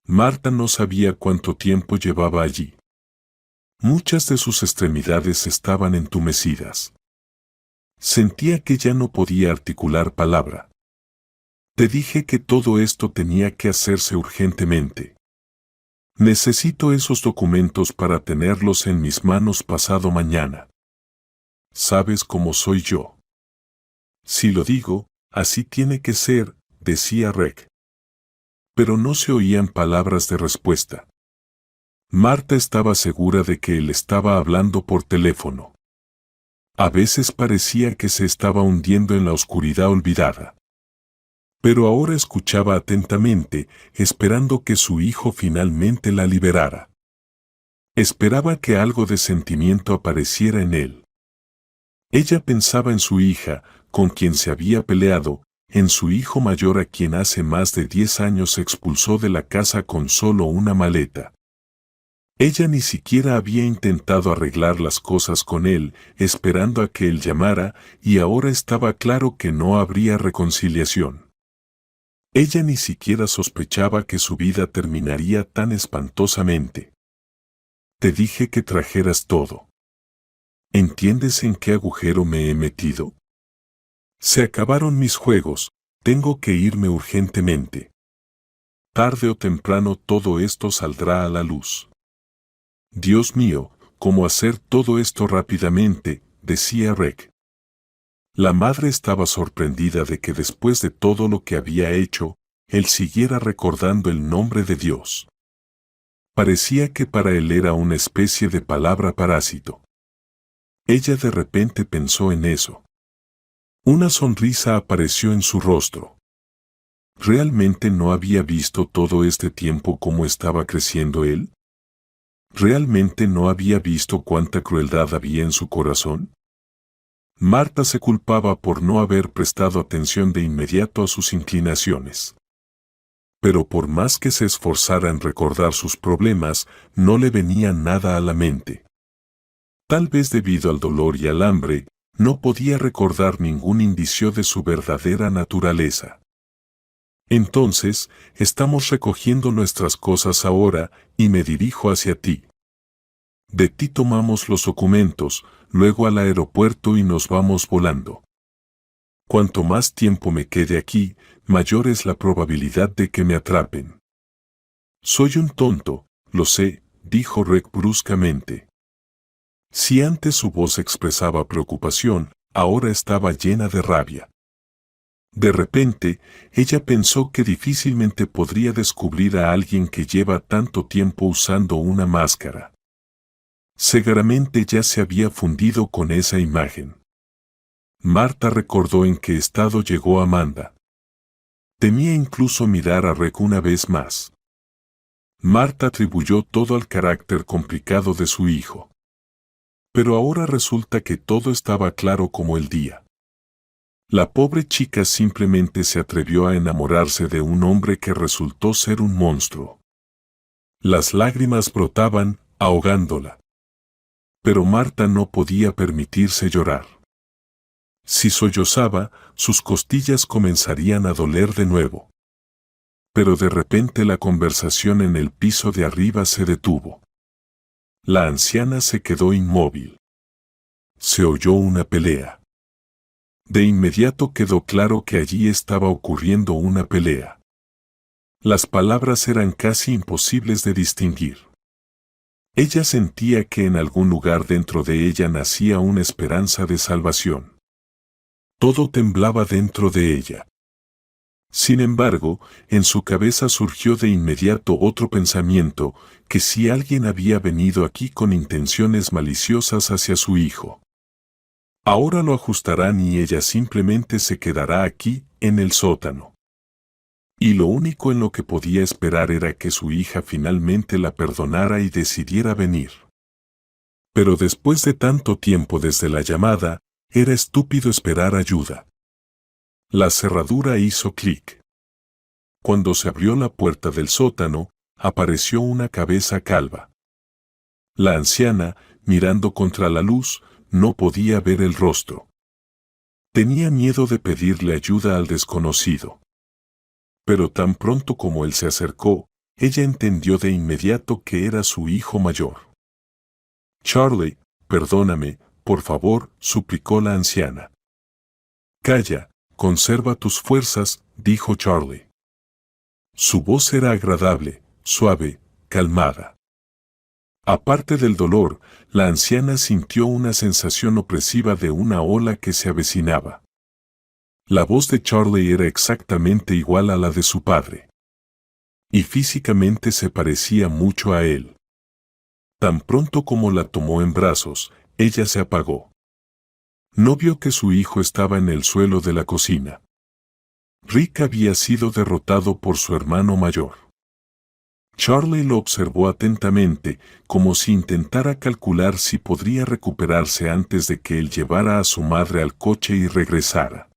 Marta no sabía cuánto tiempo llevaba allí. Muchas de sus extremidades estaban entumecidas. Sentía que ya no podía articular palabra. «Te dije que todo esto tenía que hacerse urgentemente. Necesito esos documentos para tenerlos en mis manos pasado mañana. Sabes cómo soy yo. Si lo digo, así tiene que ser», decía Rec. Pero no se oían palabras de respuesta. Marta estaba segura de que él estaba hablando por teléfono. A veces parecía que se estaba hundiendo en la oscuridad olvidada. Pero ahora escuchaba atentamente, esperando que su hijo finalmente la liberara. Esperaba que algo de sentimiento apareciera en él. Ella pensaba en su hija, con quien se había peleado, en su hijo mayor a quien hace más de 10 años se expulsó de la casa con solo una maleta. Ella ni siquiera había intentado arreglar las cosas con él, esperando a que él llamara, y ahora estaba claro que no habría reconciliación. Ella ni siquiera sospechaba que su vida terminaría tan espantosamente. «Te dije que trajeras todo. ¿Entiendes en qué agujero me he metido? Se acabaron mis juegos, tengo que irme urgentemente». Tarde o temprano todo esto saldrá a la luz. Dios mío, ¿cómo hacer todo esto rápidamente?, decía Reg. La madre estaba sorprendida de que después de todo lo que había hecho, él siguiera recordando el nombre de Dios. Parecía que para él era una especie de palabra parásito. Ella de repente pensó en eso. Una sonrisa apareció en su rostro. ¿Realmente no había visto todo este tiempo cómo estaba creciendo él? ¿Realmente no había visto cuánta crueldad había en su corazón? Marta se culpaba por no haber prestado atención de inmediato a sus inclinaciones. Pero por más que se esforzara en recordar sus problemas, no le venía nada a la mente. Tal vez debido al dolor y al hambre, no podía recordar ningún indicio de su verdadera naturaleza. Entonces, estamos recogiendo nuestras cosas ahora, y me dirijo hacia ti. De ti tomamos los documentos, luego al aeropuerto y nos vamos volando. Cuanto más tiempo me quede aquí, mayor es la probabilidad de que me atrapen. Soy un tonto, lo sé, dijo Reg bruscamente. Si antes su voz expresaba preocupación, ahora estaba llena de rabia. De repente, ella pensó que difícilmente podría descubrir a alguien que lleva tanto tiempo usando una máscara. Seguramente ya se había fundido con esa imagen. Marta recordó en qué estado llegó Amanda. Temía incluso mirar a Reg una vez más. Marta atribuyó todo al carácter complicado de su hijo. Pero ahora resulta que todo estaba claro como el día. La pobre chica simplemente se atrevió a enamorarse de un hombre que resultó ser un monstruo. Las lágrimas brotaban, ahogándola. Pero Marta no podía permitirse llorar. Si sollozaba, sus costillas comenzarían a doler de nuevo. Pero de repente la conversación en el piso de arriba se detuvo. La anciana se quedó inmóvil. Se oyó una pelea. De inmediato quedó claro que allí estaba ocurriendo una pelea. Las palabras eran casi imposibles de distinguir. Ella sentía que en algún lugar dentro de ella nacía una esperanza de salvación. Todo temblaba dentro de ella. Sin embargo, en su cabeza surgió de inmediato otro pensamiento, que si alguien había venido aquí con intenciones maliciosas hacia su hijo. Ahora lo ajustarán y ella simplemente se quedará aquí, en el sótano. Y lo único en lo que podía esperar era que su hija finalmente la perdonara y decidiera venir. Pero después de tanto tiempo desde la llamada, era estúpido esperar ayuda. La cerradura hizo clic. Cuando se abrió la puerta del sótano, apareció una cabeza calva. La anciana, mirando contra la luz, no podía ver el rostro. Tenía miedo de pedirle ayuda al desconocido. Pero tan pronto como él se acercó, ella entendió de inmediato que era su hijo mayor. Charlie, perdóname, por favor, suplicó la anciana. Calla, conserva tus fuerzas, dijo Charlie. Su voz era agradable, suave, calmada. Aparte del dolor, la anciana sintió una sensación opresiva de una ola que se avecinaba. La voz de Charlie era exactamente igual a la de su padre. Y físicamente se parecía mucho a él. Tan pronto como la tomó en brazos, ella se apagó. No vio que su hijo estaba en el suelo de la cocina. Rick había sido derrotado por su hermano mayor. Charlie lo observó atentamente, como si intentara calcular si podría recuperarse antes de que él llevara a su madre al coche y regresara.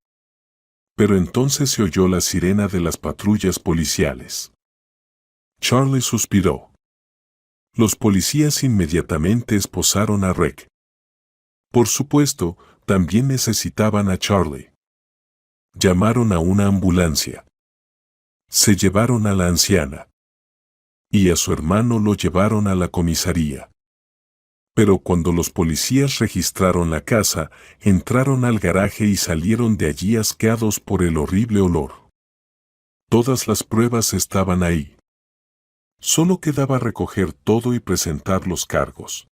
Pero entonces se oyó la sirena de las patrullas policiales. Charlie suspiró. Los policías inmediatamente esposaron a Reg. Por supuesto, también necesitaban a Charlie. Llamaron a una ambulancia. Se llevaron a la anciana. Y a su hermano lo llevaron a la comisaría. Pero cuando los policías registraron la casa, entraron al garaje y salieron de allí asqueados por el horrible olor. Todas las pruebas estaban ahí. Solo quedaba recoger todo y presentar los cargos.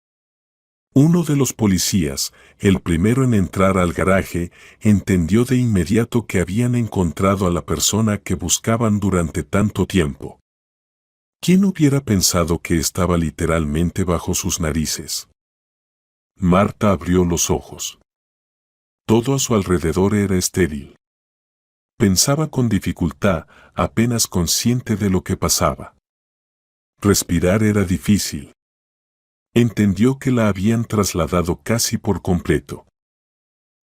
Uno de los policías, el primero en entrar al garaje, entendió de inmediato que habían encontrado a la persona que buscaban durante tanto tiempo. ¿Quién hubiera pensado que estaba literalmente bajo sus narices? Marta abrió los ojos. Todo a su alrededor era estéril. Pensaba con dificultad, apenas consciente de lo que pasaba. Respirar era difícil. Entendió que la habían trasladado casi por completo.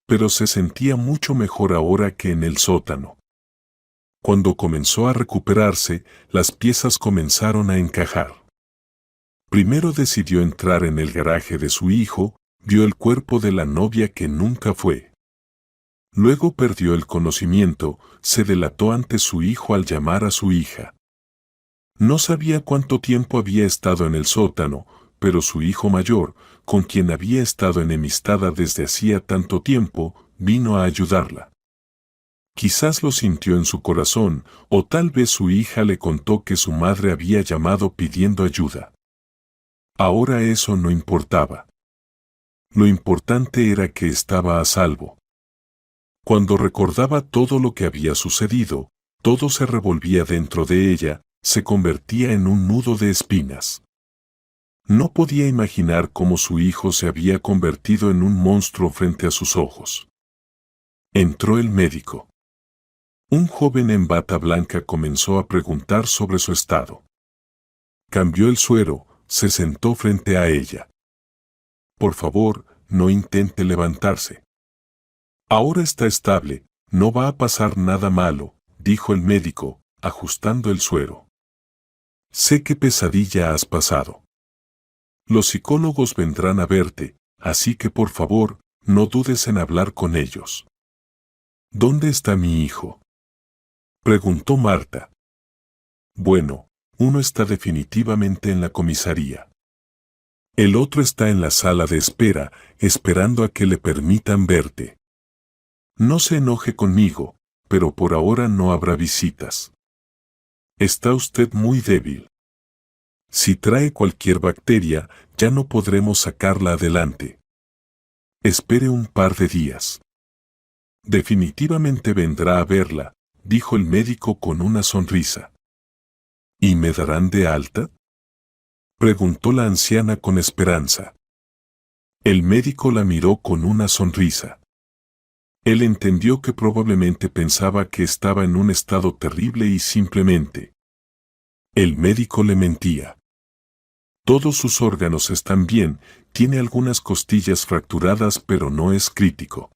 Pero se sentía mucho mejor ahora que en el sótano. Cuando comenzó a recuperarse, las piezas comenzaron a encajar. Primero decidió entrar en el garaje de su hijo, vio el cuerpo de la novia que nunca fue. Luego perdió el conocimiento, se delató ante su hijo al llamar a su hija. No sabía cuánto tiempo había estado en el sótano, pero su hijo mayor, con quien había estado enemistada desde hacía tanto tiempo, vino a ayudarla. Quizás lo sintió en su corazón, o tal vez su hija le contó que su madre había llamado pidiendo ayuda. Ahora eso no importaba. Lo importante era que estaba a salvo. Cuando recordaba todo lo que había sucedido, todo se revolvía dentro de ella, se convertía en un nudo de espinas. No podía imaginar cómo su hijo se había convertido en un monstruo frente a sus ojos. Entró el médico. Un joven en bata blanca comenzó a preguntar sobre su estado. Cambió el suero, se sentó frente a ella. Por favor, no intente levantarse. Ahora está estable, no va a pasar nada malo, dijo el médico, ajustando el suero. Sé qué pesadilla has pasado. Los psicólogos vendrán a verte, así que por favor, no dudes en hablar con ellos. ¿Dónde está mi hijo?, preguntó Marta. Bueno, uno está definitivamente en la comisaría. El otro está en la sala de espera, esperando a que le permitan verte. No se enoje conmigo, pero por ahora no habrá visitas. Está usted muy débil. Si trae cualquier bacteria, ya no podremos sacarla adelante. Espere un par de días. Definitivamente vendrá a verla, dijo el médico con una sonrisa. ¿Y me darán de alta?, preguntó la anciana con esperanza. El médico la miró con una sonrisa. Él entendió que probablemente pensaba que estaba en un estado terrible y simplemente. El médico le mentía. Todos sus órganos están bien, tiene algunas costillas fracturadas pero no es crítico.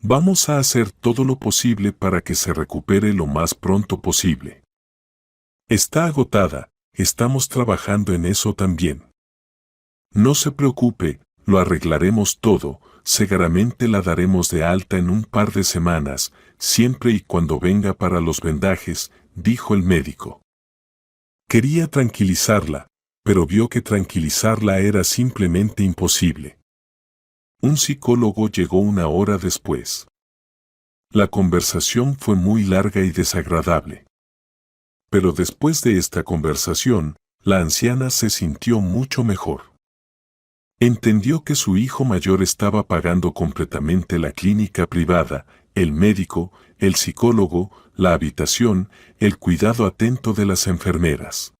Vamos a hacer todo lo posible para que se recupere lo más pronto posible. Está agotada, estamos trabajando en eso también. No se preocupe, lo arreglaremos todo, seguramente la daremos de alta en un par de semanas, siempre y cuando venga para los vendajes, dijo el médico. Quería tranquilizarla, pero vio que tranquilizarla era simplemente imposible. Un psicólogo llegó una hora después. La conversación fue muy larga y desagradable. Pero después de esta conversación, la anciana se sintió mucho mejor. Entendió que su hijo mayor estaba pagando completamente la clínica privada, el médico, el psicólogo, la habitación, el cuidado atento de las enfermeras.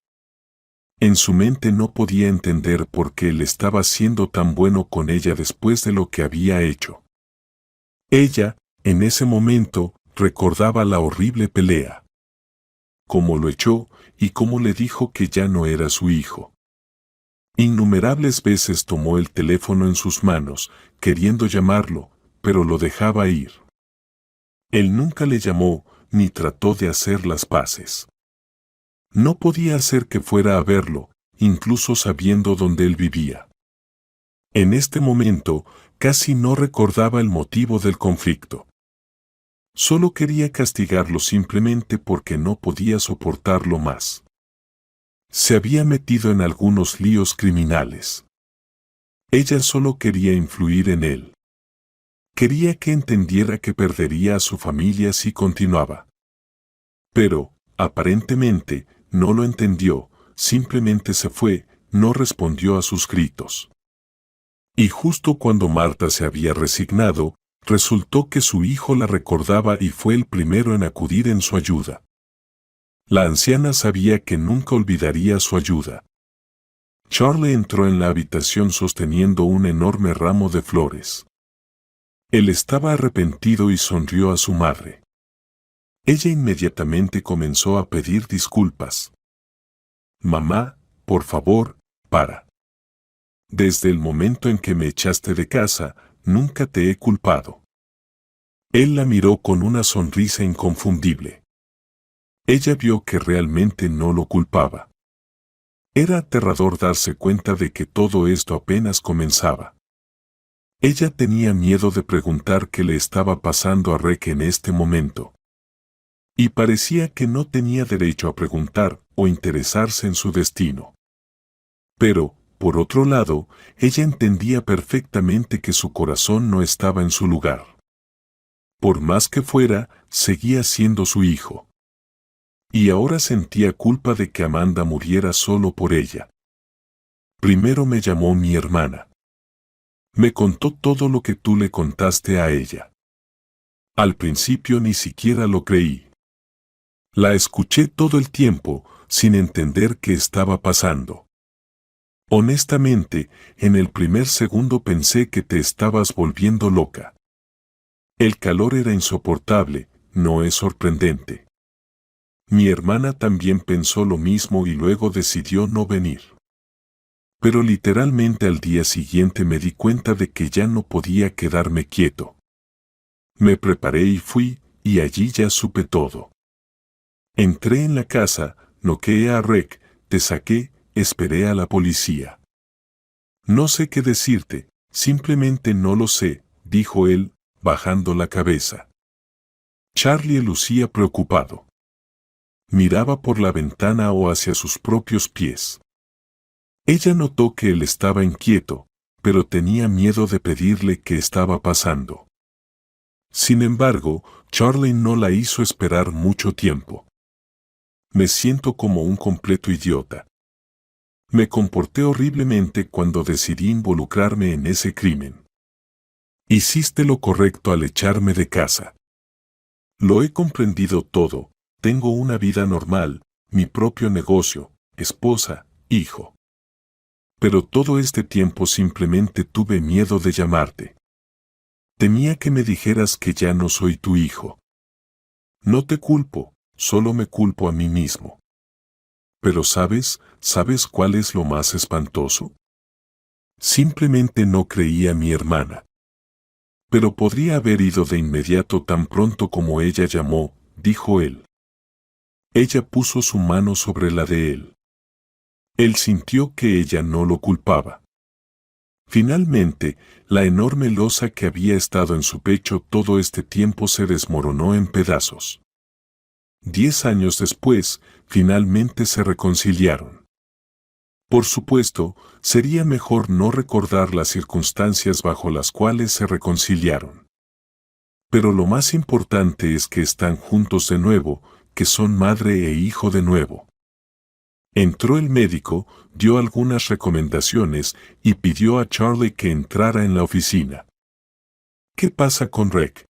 En su mente no podía entender por qué él estaba siendo tan bueno con ella después de lo que había hecho. Ella, en ese momento, recordaba la horrible pelea. Cómo lo echó y cómo le dijo que ya no era su hijo. Innumerables veces tomó el teléfono en sus manos, queriendo llamarlo, pero lo dejaba ir. Él nunca le llamó, ni trató de hacer las paces. No podía hacer que fuera a verlo, incluso sabiendo dónde él vivía. En este momento, casi no recordaba el motivo del conflicto. Solo quería castigarlo simplemente porque no podía soportarlo más. Se había metido en algunos líos criminales. Ella solo quería influir en él. Quería que entendiera que perdería a su familia si continuaba. Pero, aparentemente, no lo entendió, simplemente se fue, no respondió a sus gritos. Y justo cuando Marta se había resignado, resultó que su hijo la recordaba y fue el primero en acudir en su ayuda. La anciana sabía que nunca olvidaría su ayuda. Charlie entró en la habitación sosteniendo un enorme ramo de flores. Él estaba arrepentido y sonrió a su madre. Ella inmediatamente comenzó a pedir disculpas. Mamá, por favor, para. Desde el momento en que me echaste de casa, nunca te he culpado. Él la miró con una sonrisa inconfundible. Ella vio que realmente no lo culpaba. Era aterrador darse cuenta de que todo esto apenas comenzaba. Ella tenía miedo de preguntar qué le estaba pasando a Rick en este momento. Y parecía que no tenía derecho a preguntar o interesarse en su destino. Pero, por otro lado, ella entendía perfectamente que su corazón no estaba en su lugar. Por más que fuera, seguía siendo su hijo. Y ahora sentía culpa de que Amanda muriera solo por ella. Primero me llamó mi hermana. Me contó todo lo que tú le contaste a ella. Al principio ni siquiera lo creí. La escuché todo el tiempo, sin entender qué estaba pasando. Honestamente, en el primer segundo pensé que te estabas volviendo loca. El calor era insoportable, no es sorprendente. Mi hermana también pensó lo mismo y luego decidió no venir. Pero literalmente al día siguiente me di cuenta de que ya no podía quedarme quieto. Me preparé y fui, y allí ya supe todo. Entré en la casa, noqueé a Rick, te saqué, esperé a la policía. No sé qué decirte, simplemente no lo sé, dijo él, bajando la cabeza. Charlie lucía preocupado. Miraba por la ventana o hacia sus propios pies. Ella notó que él estaba inquieto, pero tenía miedo de pedirle qué estaba pasando. Sin embargo, Charlie no la hizo esperar mucho tiempo. Me siento como un completo idiota. Me comporté horriblemente cuando decidí involucrarme en ese crimen. Hiciste lo correcto al echarme de casa. Lo he comprendido todo, tengo una vida normal, mi propio negocio, esposa, hijo. Pero todo este tiempo simplemente tuve miedo de llamarte. Temía que me dijeras que ya no soy tu hijo. No te culpo, solo me culpo a mí mismo. Pero ¿sabes cuál es lo más espantoso? Simplemente no creía a mi hermana. Pero podría haber ido de inmediato tan pronto como ella llamó, dijo él. Ella puso su mano sobre la de él. Él sintió que ella no lo culpaba. Finalmente, la enorme losa que había estado en su pecho todo este tiempo se desmoronó en pedazos. 10 años después, finalmente se reconciliaron. Por supuesto, sería mejor no recordar las circunstancias bajo las cuales se reconciliaron. Pero lo más importante es que están juntos de nuevo, que son madre e hijo de nuevo. Entró el médico, dio algunas recomendaciones y pidió a Charlie que entrara en la oficina. ¿Qué pasa con Rick?,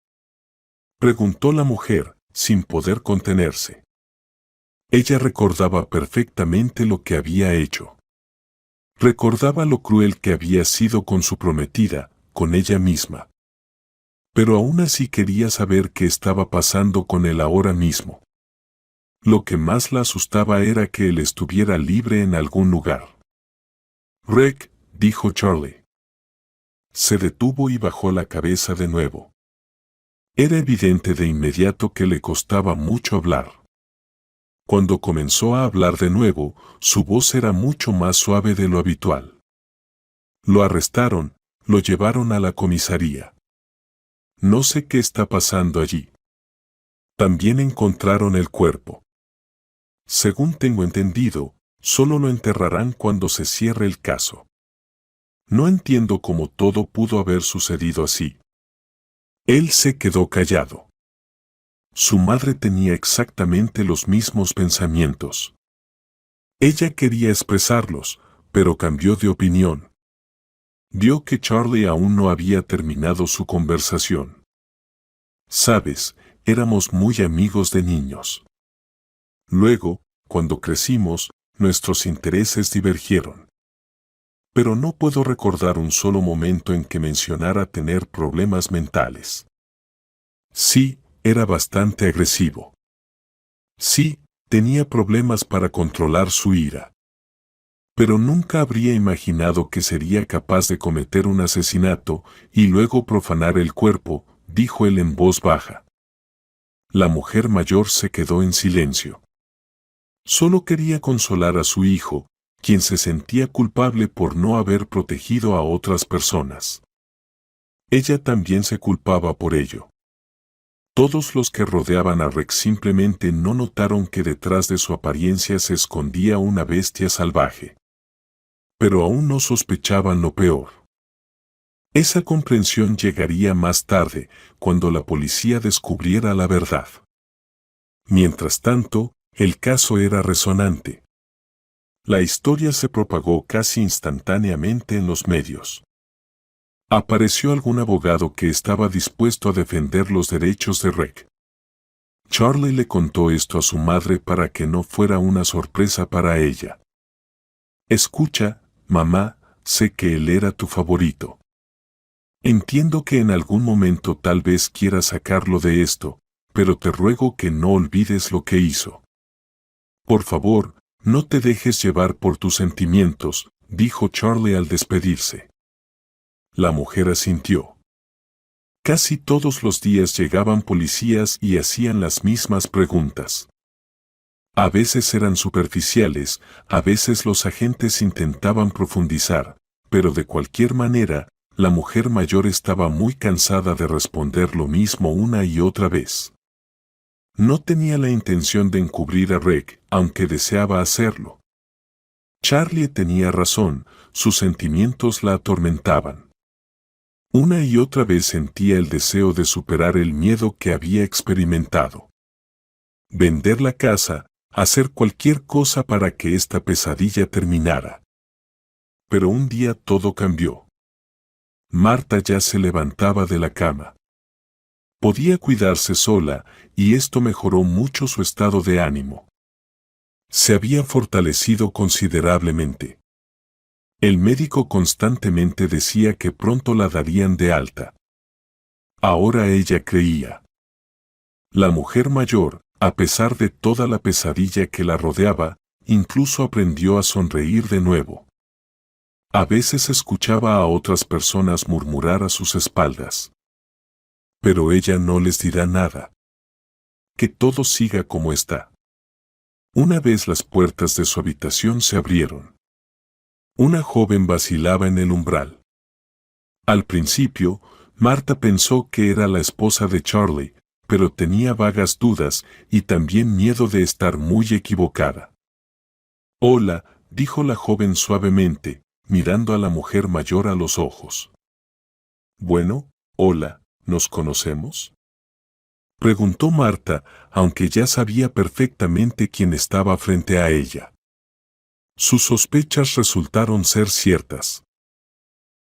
preguntó la mujer, sin poder contenerse. Ella recordaba perfectamente lo que había hecho. Recordaba lo cruel que había sido con su prometida, con ella misma. Pero aún así quería saber qué estaba pasando con él ahora mismo. Lo que más la asustaba era que él estuviera libre en algún lugar. Rick, dijo Charlie. Se detuvo y bajó la cabeza de nuevo. Era evidente de inmediato que le costaba mucho hablar. Cuando comenzó a hablar de nuevo, su voz era mucho más suave de lo habitual. Lo arrestaron, lo llevaron a la comisaría. No sé qué está pasando allí. También encontraron el cuerpo. Según tengo entendido, solo lo enterrarán cuando se cierre el caso. No entiendo cómo todo pudo haber sucedido así. Él se quedó callado. Su madre tenía exactamente los mismos pensamientos. Ella quería expresarlos, pero cambió de opinión. Vio que Charlie aún no había terminado su conversación. Sabes, éramos muy amigos de niños. Luego, cuando crecimos, nuestros intereses divergieron. Pero no puedo recordar un solo momento en que mencionara tener problemas mentales. Sí, era bastante agresivo. Sí, tenía problemas para controlar su ira. Pero nunca habría imaginado que sería capaz de cometer un asesinato y luego profanar el cuerpo, dijo él en voz baja. La mujer mayor se quedó en silencio. Solo quería consolar a su hijo, quien se sentía culpable por no haber protegido a otras personas. Ella también se culpaba por ello. Todos los que rodeaban a Rex simplemente no notaron que detrás de su apariencia se escondía una bestia salvaje. Pero aún no sospechaban lo peor. Esa comprensión llegaría más tarde, cuando la policía descubriera la verdad. Mientras tanto, el caso era resonante. La historia se propagó casi instantáneamente en los medios. Apareció algún abogado que estaba dispuesto a defender los derechos de Rex. Charlie le contó esto a su madre para que no fuera una sorpresa para ella. Escucha, mamá, sé que él era tu favorito. Entiendo que en algún momento tal vez quieras sacarlo de esto, pero te ruego que no olvides lo que hizo. Por favor, no te dejes llevar por tus sentimientos, dijo Charlie al despedirse. La mujer asintió. Casi todos los días llegaban policías y hacían las mismas preguntas. A veces eran superficiales, a veces los agentes intentaban profundizar, pero de cualquier manera, la mujer mayor estaba muy cansada de responder lo mismo una y otra vez. No tenía la intención de encubrir a Rex, aunque deseaba hacerlo. Charlie tenía razón, sus sentimientos la atormentaban. Una y otra vez sentía el deseo de superar el miedo que había experimentado. Vender la casa, hacer cualquier cosa para que esta pesadilla terminara. Pero un día todo cambió. Marta ya se levantaba de la cama. Podía cuidarse sola, y esto mejoró mucho su estado de ánimo. Se había fortalecido considerablemente. El médico constantemente decía que pronto la darían de alta. Ahora ella creía. La mujer mayor, a pesar de toda la pesadilla que la rodeaba, incluso aprendió a sonreír de nuevo. A veces escuchaba a otras personas murmurar a sus espaldas. Pero ella no les dirá nada. Que todo siga como está. Una vez las puertas de su habitación se abrieron. Una joven vacilaba en el umbral. Al principio, Marta pensó que era la esposa de Charlie, pero tenía vagas dudas y también miedo de estar muy equivocada. Hola, dijo la joven suavemente, mirando a la mujer mayor a los ojos. Bueno, hola, ¿nos conocemos? Preguntó Marta, aunque ya sabía perfectamente quién estaba frente a ella. Sus sospechas resultaron ser ciertas.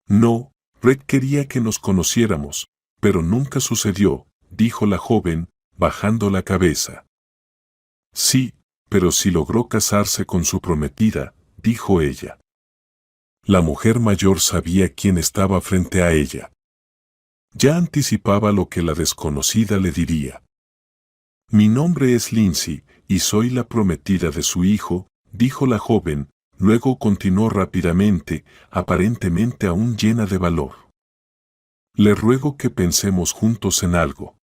No, Rex quería que nos conociéramos, pero nunca sucedió, dijo la joven, bajando la cabeza. Sí, pero sí logró casarse con su prometida, dijo ella. La mujer mayor sabía quién estaba frente a ella. Ya anticipaba lo que la desconocida le diría. Mi nombre es Lindsay, y soy la prometida de su hijo, dijo la joven, luego continuó rápidamente, aparentemente aún llena de valor. Le ruego que pensemos juntos en algo.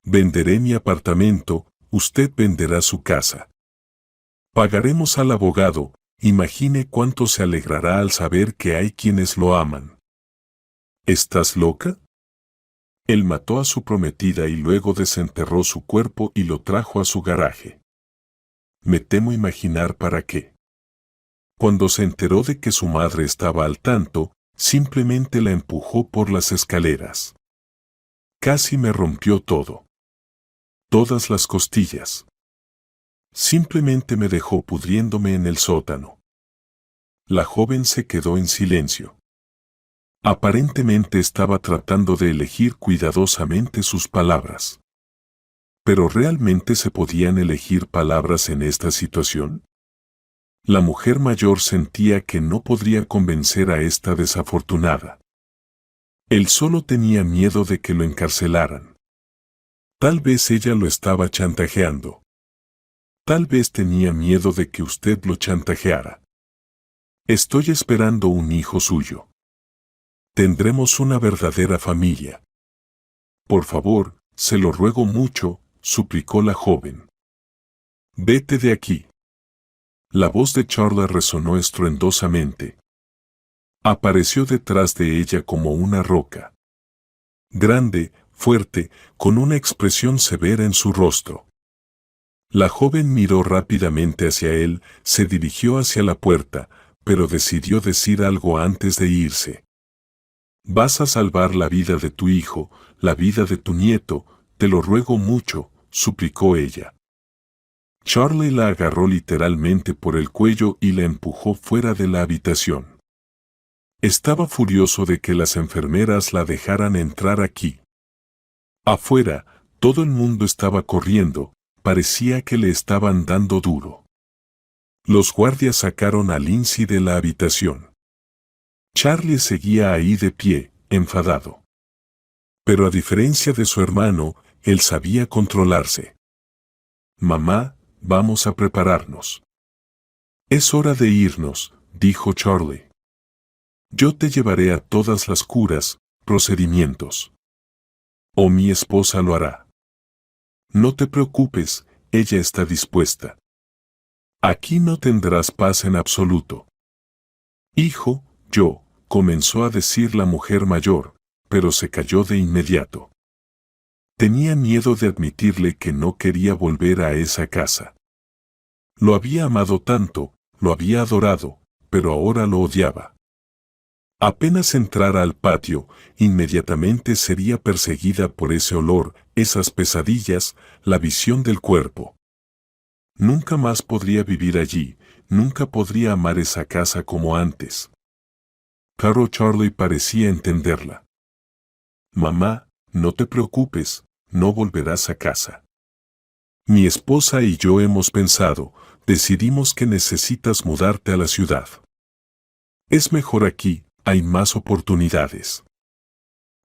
Venderé mi apartamento, usted venderá su casa. Pagaremos al abogado, imagine cuánto se alegrará al saber que hay quienes lo aman. ¿Estás loca? Él mató a su prometida y luego desenterró su cuerpo y lo trajo a su garaje. Me temo imaginar para qué. Cuando se enteró de que su madre estaba al tanto, simplemente la empujó por las escaleras. Casi me rompió todo. todas las costillas. Simplemente me dejó pudriéndome en el sótano. La joven se quedó en silencio. Aparentemente estaba tratando de elegir cuidadosamente sus palabras. ¿Pero realmente se podían elegir palabras en esta situación? La mujer mayor sentía que no podría convencer a esta desafortunada. Él solo tenía miedo de que lo encarcelaran. Tal vez ella lo estaba chantajeando. Tal vez tenía miedo de que usted lo chantajeara. Estoy esperando un hijo suyo. Tendremos una verdadera familia. Por favor, se lo ruego mucho, suplicó la joven. Vete de aquí. La voz de Charla resonó estruendosamente. Apareció detrás de ella como una roca. Grande, fuerte, con una expresión severa en su rostro. La joven miró rápidamente hacia él, se dirigió hacia la puerta, pero decidió decir algo antes de irse. Vas a salvar la vida de tu hijo, la vida de tu nieto, te lo ruego mucho, suplicó ella. Charlie la agarró literalmente por el cuello y la empujó fuera de la habitación. Estaba furioso de que las enfermeras la dejaran entrar aquí. Afuera, todo el mundo estaba corriendo, parecía que le estaban dando duro. Los guardias sacaron a Lindsay de la habitación. Charlie seguía ahí de pie, enfadado. Pero a diferencia de su hermano, él sabía controlarse. Mamá, vamos a prepararnos. Es hora de irnos, dijo Charlie. Yo te llevaré a todas las curas, procedimientos. O mi esposa lo hará. No te preocupes, ella está dispuesta. Aquí no tendrás paz en absoluto. Hijo, comenzó a decir la mujer mayor, pero se calló de inmediato. Tenía miedo de admitirle que no quería volver a esa casa. Lo había amado tanto, lo había adorado, pero ahora lo odiaba. Apenas entrara al patio, inmediatamente sería perseguida por ese olor, esas pesadillas, la visión del cuerpo. Nunca más podría vivir allí, nunca podría amar esa casa como antes. Pero Charlie parecía entenderla. Mamá, no te preocupes, no volverás a casa. Mi esposa y yo hemos pensado, decidimos que necesitas mudarte a la ciudad. Es mejor aquí, hay más oportunidades.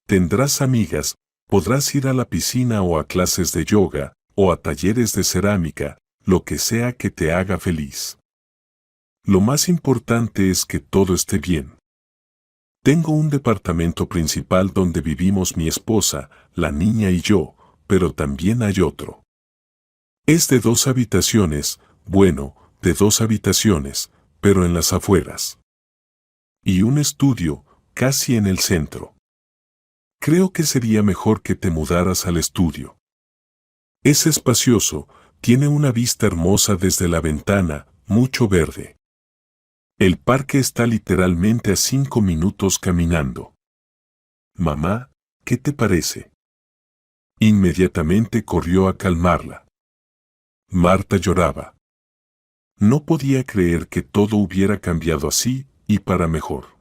Tendrás amigas, podrás ir a la piscina o a clases de yoga, o a talleres de cerámica, lo que sea que te haga feliz. Lo más importante es que todo esté bien. Tengo un departamento principal donde vivimos mi esposa, la niña y yo, pero también hay otro. Es de 2 habitaciones, bueno, de 2 habitaciones, pero en las afueras. Y un estudio, casi en el centro. Creo que sería mejor que te mudaras al estudio. Es espacioso, tiene una vista hermosa desde la ventana, mucho verde. El parque está literalmente a 5 minutos caminando. Mamá, ¿qué te parece? Inmediatamente corrió a calmarla. Marta lloraba. No podía creer que todo hubiera cambiado así, y para mejor.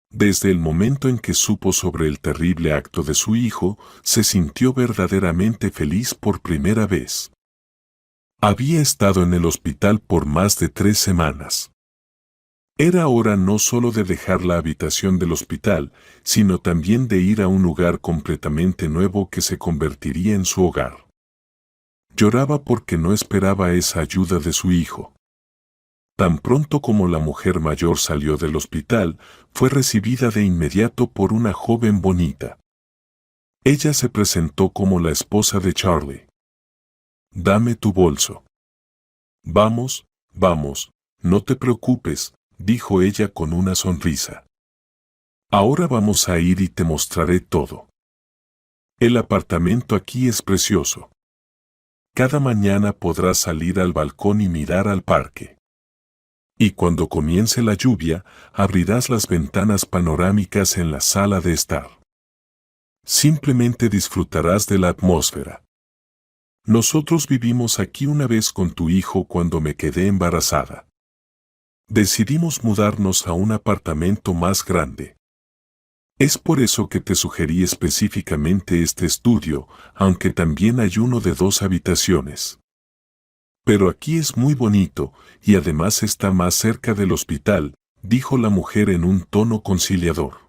Desde el momento en que supo sobre el terrible acto de su hijo, se sintió verdaderamente feliz por primera vez. Había estado en el hospital por más de 3 semanas. Era hora no solo de dejar la habitación del hospital, sino también de ir a un lugar completamente nuevo que se convertiría en su hogar. Lloraba porque no esperaba esa ayuda de su hijo. Tan pronto como la mujer mayor salió del hospital, fue recibida de inmediato por una joven bonita. Ella se presentó como la esposa de Charlie. Dame tu bolso. Vamos, no te preocupes, dijo ella con una sonrisa. Ahora vamos a ir y te mostraré todo. El apartamento aquí es precioso. Cada mañana podrás salir al balcón y mirar al parque. Y cuando comience la lluvia, abrirás las ventanas panorámicas en la sala de estar. Simplemente disfrutarás de la atmósfera. Nosotros vivimos aquí una vez con tu hijo cuando me quedé embarazada. Decidimos mudarnos a un apartamento más grande. Es por eso que te sugerí específicamente este estudio, aunque también hay uno de 2 habitaciones. Pero aquí es muy bonito, y además está más cerca del hospital, dijo la mujer en un tono conciliador.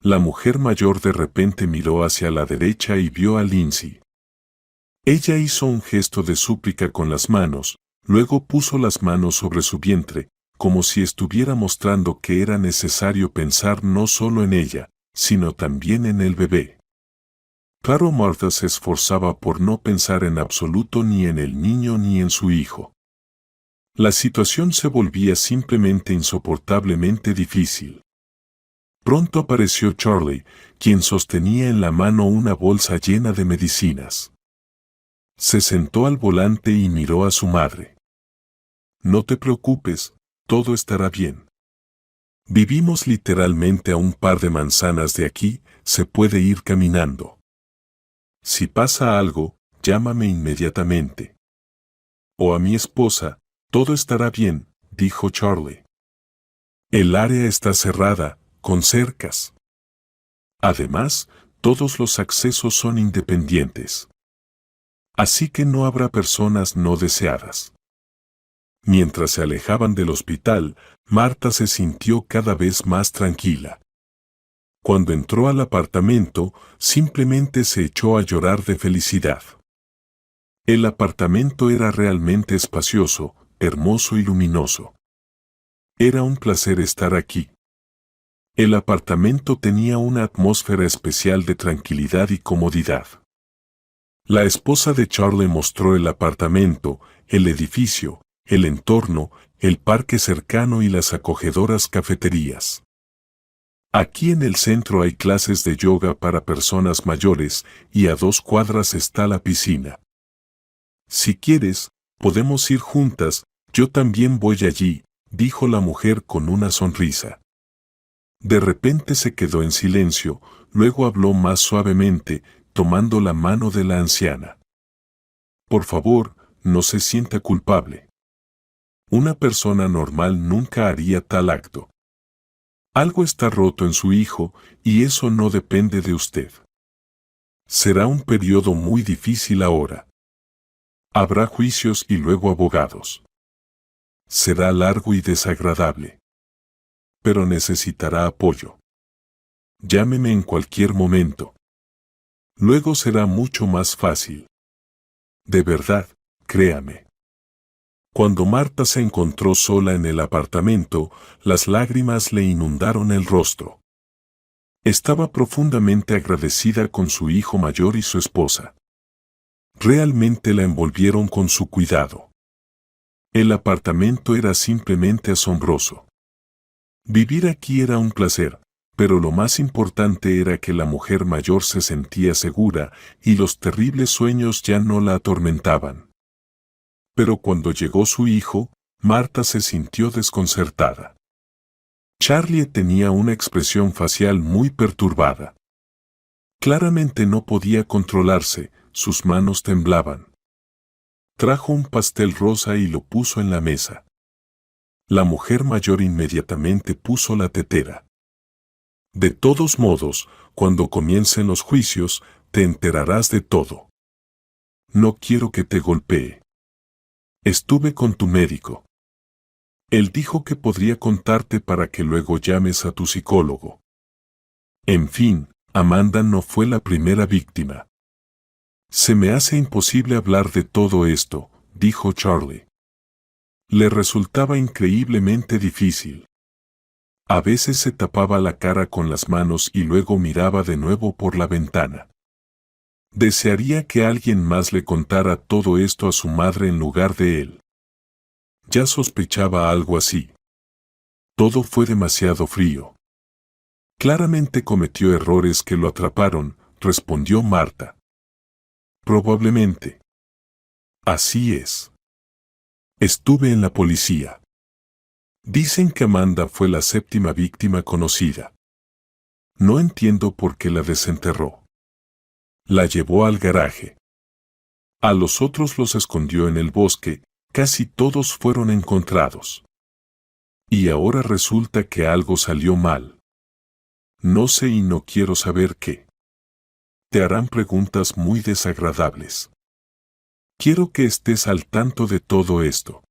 La mujer mayor de repente miró hacia la derecha y vio a Lindsay. Ella hizo un gesto de súplica con las manos, luego puso las manos sobre su vientre, como si estuviera mostrando que era necesario pensar no solo en ella, sino también en el bebé. Claro, Martha se esforzaba por no pensar en absoluto ni en el niño ni en su hijo. La situación se volvía simplemente insoportablemente difícil. Pronto apareció Charlie, quien sostenía en la mano una bolsa llena de medicinas. Se sentó al volante y miró a su madre. No te preocupes, todo estará bien. Vivimos literalmente a un par de manzanas de aquí, se puede ir caminando. Si pasa algo, llámame inmediatamente. O a mi esposa, todo estará bien, dijo Charlie. El área está cerrada, con cercas. Además, todos los accesos son independientes. Así que no habrá personas no deseadas. Mientras se alejaban del hospital, Martha se sintió cada vez más tranquila. Cuando entró al apartamento, simplemente se echó a llorar de felicidad. El apartamento era realmente espacioso, hermoso y luminoso. Era un placer estar aquí. El apartamento tenía una atmósfera especial de tranquilidad y comodidad. La esposa de Charlie mostró el apartamento, el edificio, el entorno, el parque cercano y las acogedoras cafeterías. Aquí en el centro hay clases de yoga para personas mayores y a 2 cuadras está la piscina. Si quieres, podemos ir juntas, yo también voy allí, dijo la mujer con una sonrisa. De repente se quedó en silencio, luego habló más suavemente, tomando la mano de la anciana. Por favor, no se sienta culpable. Una persona normal nunca haría tal acto. Algo está roto en su hijo, y eso no depende de usted. Será un periodo muy difícil ahora. Habrá juicios y luego abogados. Será largo y desagradable. Pero necesitará apoyo. Llámeme en cualquier momento. Luego será mucho más fácil. De verdad, créame. Cuando Martha se encontró sola en el apartamento, las lágrimas le inundaron el rostro. Estaba profundamente agradecida con su hijo mayor y su esposa. Realmente la envolvieron con su cuidado. El apartamento era simplemente asombroso. Vivir aquí era un placer, pero lo más importante era que la mujer mayor se sentía segura y los terribles sueños ya no la atormentaban. Pero cuando llegó su hijo, Martha se sintió desconcertada. Charlie tenía una expresión facial muy perturbada. Claramente no podía controlarse, sus manos temblaban. Trajo un pastel rosa y lo puso en la mesa. La mujer mayor inmediatamente puso la tetera. De todos modos, cuando comiencen los juicios, te enterarás de todo. No quiero que te golpee. Estuve con tu médico. Él dijo que podría contarte para que luego llames a tu psicólogo. En fin, Amanda no fue la primera víctima. Se me hace imposible hablar de todo esto, dijo Charlie. Le resultaba increíblemente difícil. A veces se tapaba la cara con las manos y luego miraba de nuevo por la ventana. Desearía que alguien más le contara todo esto a su madre en lugar de él. Ya sospechaba algo así. Todo fue demasiado frío. Claramente cometió errores que lo atraparon, respondió Martha. Probablemente. Así es. Estuve en la policía. Dicen que Amanda fue la 7ª víctima conocida. No entiendo por qué la desenterró. La llevó al garaje. A los otros los escondió en el bosque, casi todos fueron encontrados. Y ahora resulta que algo salió mal. No sé y no quiero saber qué. Te harán preguntas muy desagradables. Quiero que estés al tanto de todo esto.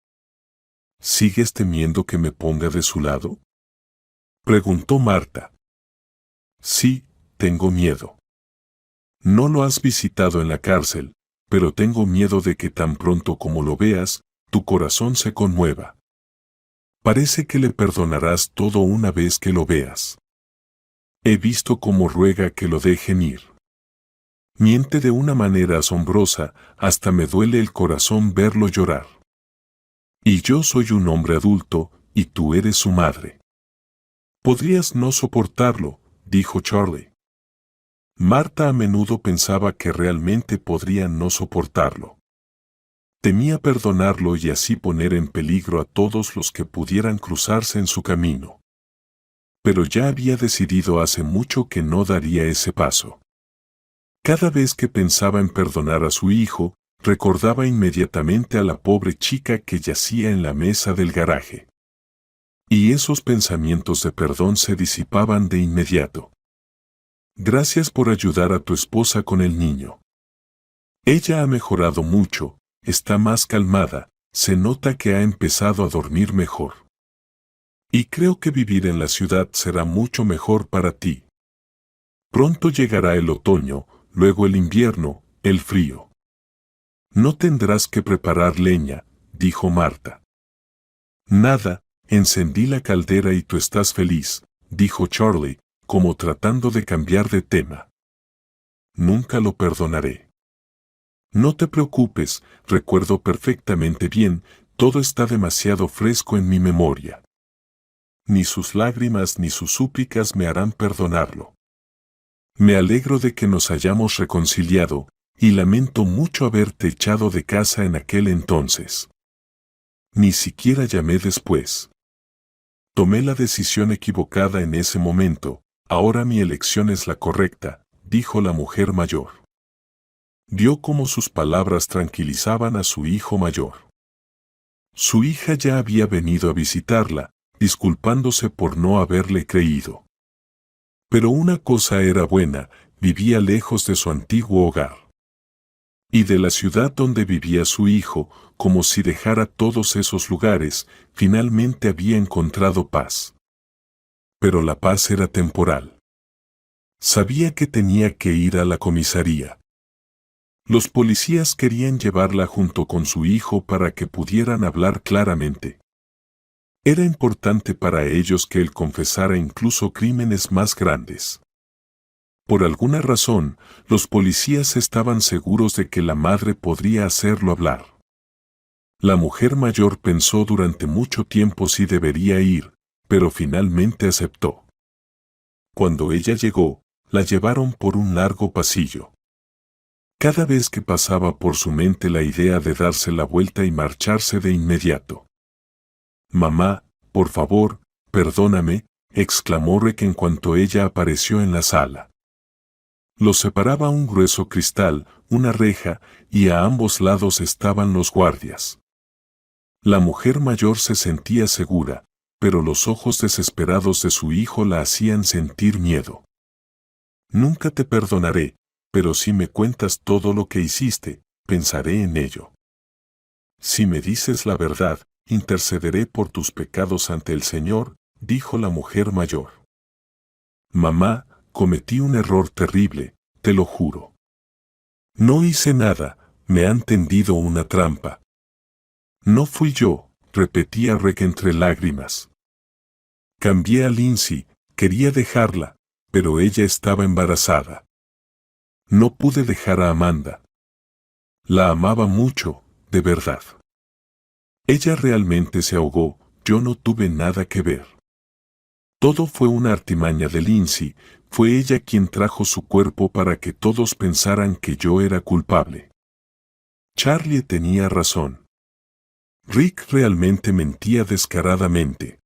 ¿Sigues temiendo que me ponga de su lado?, preguntó Marta. Sí, tengo miedo. No lo has visitado en la cárcel, pero tengo miedo de que tan pronto como lo veas, tu corazón se conmueva. Parece que le perdonarás todo una vez que lo veas. He visto cómo ruega que lo dejen ir. Miente de una manera asombrosa, hasta me duele el corazón verlo llorar. Y yo soy un hombre adulto, y tú eres su madre. Podrías no soportarlo, dijo Charlie. Marta a menudo pensaba que realmente podría no soportarlo. Temía perdonarlo y así poner en peligro a todos los que pudieran cruzarse en su camino. Pero ya había decidido hace mucho que no daría ese paso. Cada vez que pensaba en perdonar a su hijo, recordaba inmediatamente a la pobre chica que yacía en la mesa del garaje. Y esos pensamientos de perdón se disipaban de inmediato. Gracias por ayudar a tu esposa con el niño. Ella ha mejorado mucho, está más calmada, se nota que ha empezado a dormir mejor. Y creo que vivir en la ciudad será mucho mejor para ti. Pronto llegará el otoño, luego el invierno, el frío. No tendrás que preparar leña, dijo Marta. Nada, encendí la caldera y tú estás feliz, dijo Charlie, como tratando de cambiar de tema. Nunca lo perdonaré. No te preocupes, recuerdo perfectamente bien, todo está demasiado fresco en mi memoria. Ni sus lágrimas ni sus súplicas me harán perdonarlo. Me alegro de que nos hayamos reconciliado, y lamento mucho haberte echado de casa en aquel entonces. Ni siquiera llamé después. Tomé la decisión equivocada en ese momento, ahora mi elección es la correcta, dijo la mujer mayor. Vio cómo sus palabras tranquilizaban a su hijo mayor. Su hija ya había venido a visitarla, disculpándose por no haberle creído. Pero una cosa era buena, vivía lejos de su antiguo hogar. Y de la ciudad donde vivía su hijo, como si dejara todos esos lugares, finalmente había encontrado paz. Pero la paz era temporal. Sabía que tenía que ir a la comisaría. Los policías querían llevarla junto con su hijo para que pudieran hablar claramente. Era importante para ellos que él confesara incluso crímenes más grandes. Por alguna razón, los policías estaban seguros de que la madre podría hacerlo hablar. La mujer mayor pensó durante mucho tiempo si debería ir, pero finalmente aceptó. Cuando ella llegó, la llevaron por un largo pasillo. Cada vez que pasaba por su mente la idea de darse la vuelta y marcharse de inmediato. «Mamá, por favor, perdóname», exclamó Rick en cuanto ella apareció en la sala. Los separaba un grueso cristal, una reja, y a ambos lados estaban los guardias. La mujer mayor se sentía segura, pero los ojos desesperados de su hijo la hacían sentir miedo. «Nunca te perdonaré, pero si me cuentas todo lo que hiciste, pensaré en ello. Si me dices la verdad, intercederé por tus pecados ante el Señor», dijo la mujer mayor. «Mamá, cometí un error terrible, te lo juro. No hice nada, me han tendido una trampa». «No fui yo», repetía Rick entre lágrimas. «Cambié a Lindsay, quería dejarla, pero ella estaba embarazada. No pude dejar a Amanda. La amaba mucho, de verdad. Ella realmente se ahogó, yo no tuve nada que ver. Todo fue una artimaña de Lindsay, fue ella quien trajo su cuerpo para que todos pensaran que yo era culpable». Charlie tenía razón. Rick realmente mentía descaradamente.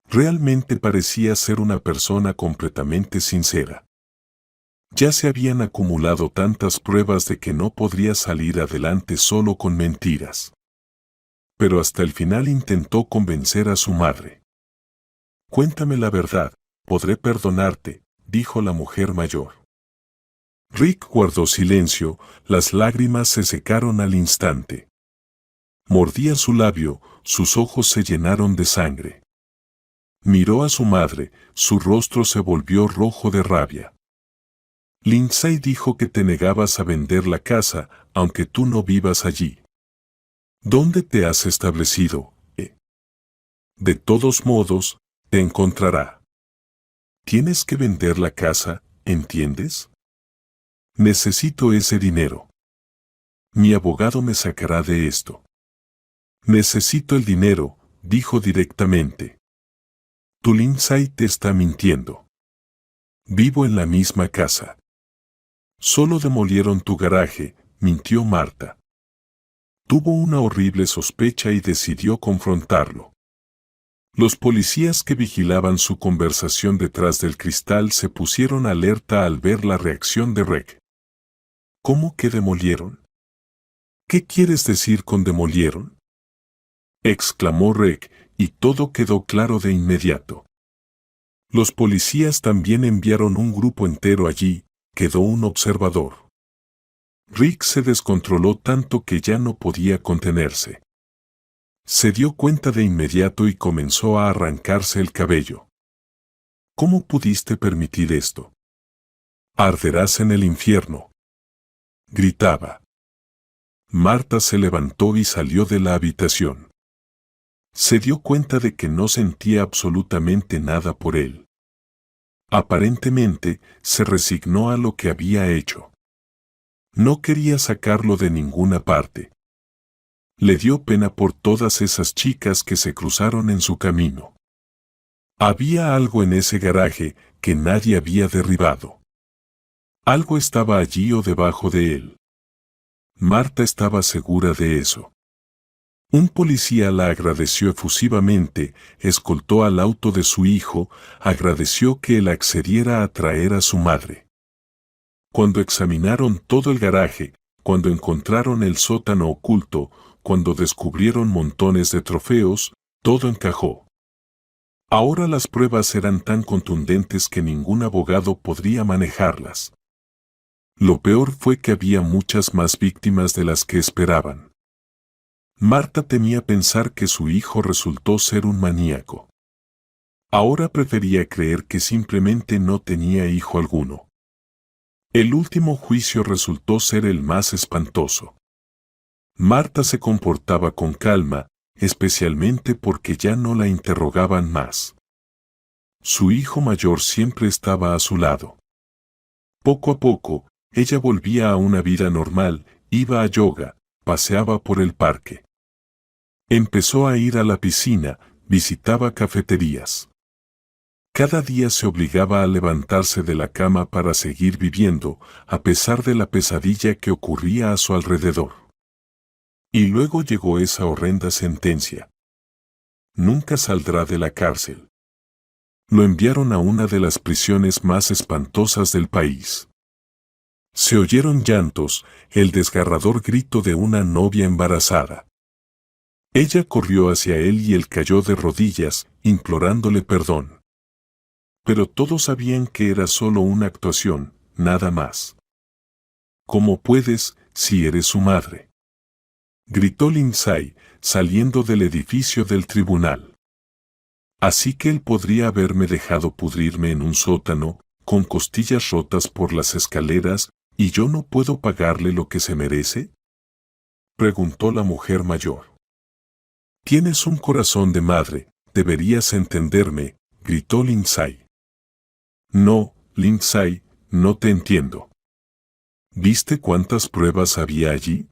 Realmente parecía ser una persona completamente sincera. Ya se habían acumulado tantas pruebas de que no podría salir adelante solo con mentiras. Pero hasta el final intentó convencer a su madre. «Cuéntame la verdad, podré perdonarte», dijo la mujer mayor. Rick guardó silencio, las lágrimas se secaron al instante. Mordía su labio, sus ojos se llenaron de sangre. Miró a su madre, su rostro se volvió rojo de rabia. «Lindsay dijo que te negabas a vender la casa, aunque tú no vivas allí. ¿Dónde te has establecido, De todos modos, te encontrará. Tienes que vender la casa, ¿entiendes? Necesito ese dinero. Mi abogado me sacará de esto». «Necesito el dinero», dijo directamente. «Tu Lindsay te está mintiendo. Vivo en la misma casa». «Solo demolieron tu garaje», mintió Marta. Tuvo una horrible sospecha y decidió confrontarlo. Los policías que vigilaban su conversación detrás del cristal se pusieron alerta al ver la reacción de Rick. «¿Cómo que demolieron? ¿Qué quieres decir con demolieron?», exclamó Rick, y todo quedó claro de inmediato. Los policías también enviaron un grupo entero allí, quedó un observador. Rick se descontroló tanto que ya no podía contenerse. Se dio cuenta de inmediato y comenzó a arrancarse el cabello. «¿Cómo pudiste permitir esto? Arderás en el infierno», gritaba. Marta se levantó y salió de la habitación. Se dio cuenta de que no sentía absolutamente nada por él. Aparentemente, se resignó a lo que había hecho. No quería sacarlo de ninguna parte. Le dio pena por todas esas chicas que se cruzaron en su camino. Había algo en ese garaje que nadie había derribado. Algo estaba allí o debajo de él. Marta estaba segura de eso. Un policía la agradeció efusivamente, escoltó al auto de su hijo, agradeció que él accediera a traer a su madre. Cuando examinaron todo el garaje, cuando encontraron el sótano oculto, cuando descubrieron montones de trofeos, todo encajó. Ahora las pruebas eran tan contundentes que ningún abogado podría manejarlas. Lo peor fue que había muchas más víctimas de las que esperaban. Marta temía pensar que su hijo resultó ser un maníaco. Ahora prefería creer que simplemente no tenía hijo alguno. El último juicio resultó ser el más espantoso. Marta se comportaba con calma, especialmente porque ya no la interrogaban más. Su hijo mayor siempre estaba a su lado. Poco a poco, ella volvía a una vida normal, iba a yoga, paseaba por el parque. Empezó a ir a la piscina, visitaba cafeterías. Cada día se obligaba a levantarse de la cama para seguir viviendo, a pesar de la pesadilla que ocurría a su alrededor. Y luego llegó esa horrenda sentencia. Nunca saldrá de la cárcel. Lo enviaron a una de las prisiones más espantosas del país. Se oyeron llantos, el desgarrador grito de una novia embarazada. Ella corrió hacia él y él cayó de rodillas, implorándole perdón. Pero todos sabían que era solo una actuación, nada más. «¿Cómo puedes, si eres su madre?», gritó Lindsay, saliendo del edificio del tribunal. «Así que él podría haberme dejado pudrirme en un sótano, con costillas rotas por las escaleras, ¿y yo no puedo pagarle lo que se merece?», preguntó la mujer mayor. «Tienes un corazón de madre, deberías entenderme», gritó Lindsay. «No, Lindsay, no te entiendo. ¿Viste cuántas pruebas había allí?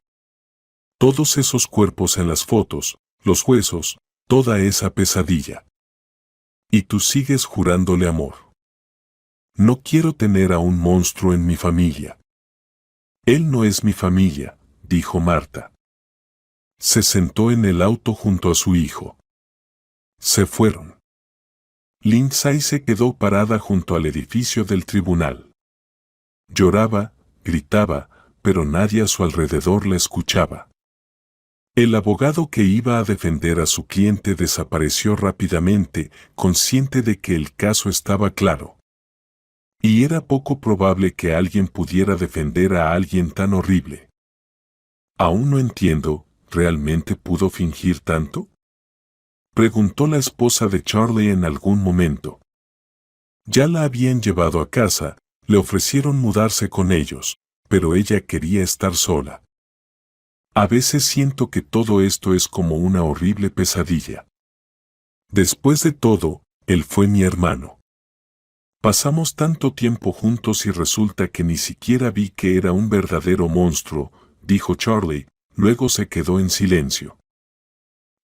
Todos esos cuerpos en las fotos, los huesos, toda esa pesadilla. Y tú sigues jurándole amor. No quiero tener a un monstruo en mi familia». «Él no es mi familia», dijo Marta. Se sentó en el auto junto a su hijo. Se fueron. Lindsay se quedó parada junto al edificio del tribunal. Lloraba, gritaba, pero nadie a su alrededor la escuchaba. El abogado que iba a defender a su cliente desapareció rápidamente, consciente de que el caso estaba claro. Y era poco probable que alguien pudiera defender a alguien tan horrible. Aún no entiendo, ¿realmente pudo fingir tanto? Preguntó la esposa de Charlie en algún momento. Ya la habían llevado a casa, le ofrecieron mudarse con ellos, pero ella quería estar sola. A veces siento que todo esto es como una horrible pesadilla. Después de todo, él fue mi hermano. Pasamos tanto tiempo juntos y resulta que ni siquiera vi que era un verdadero monstruo, dijo Charlie, luego se quedó en silencio.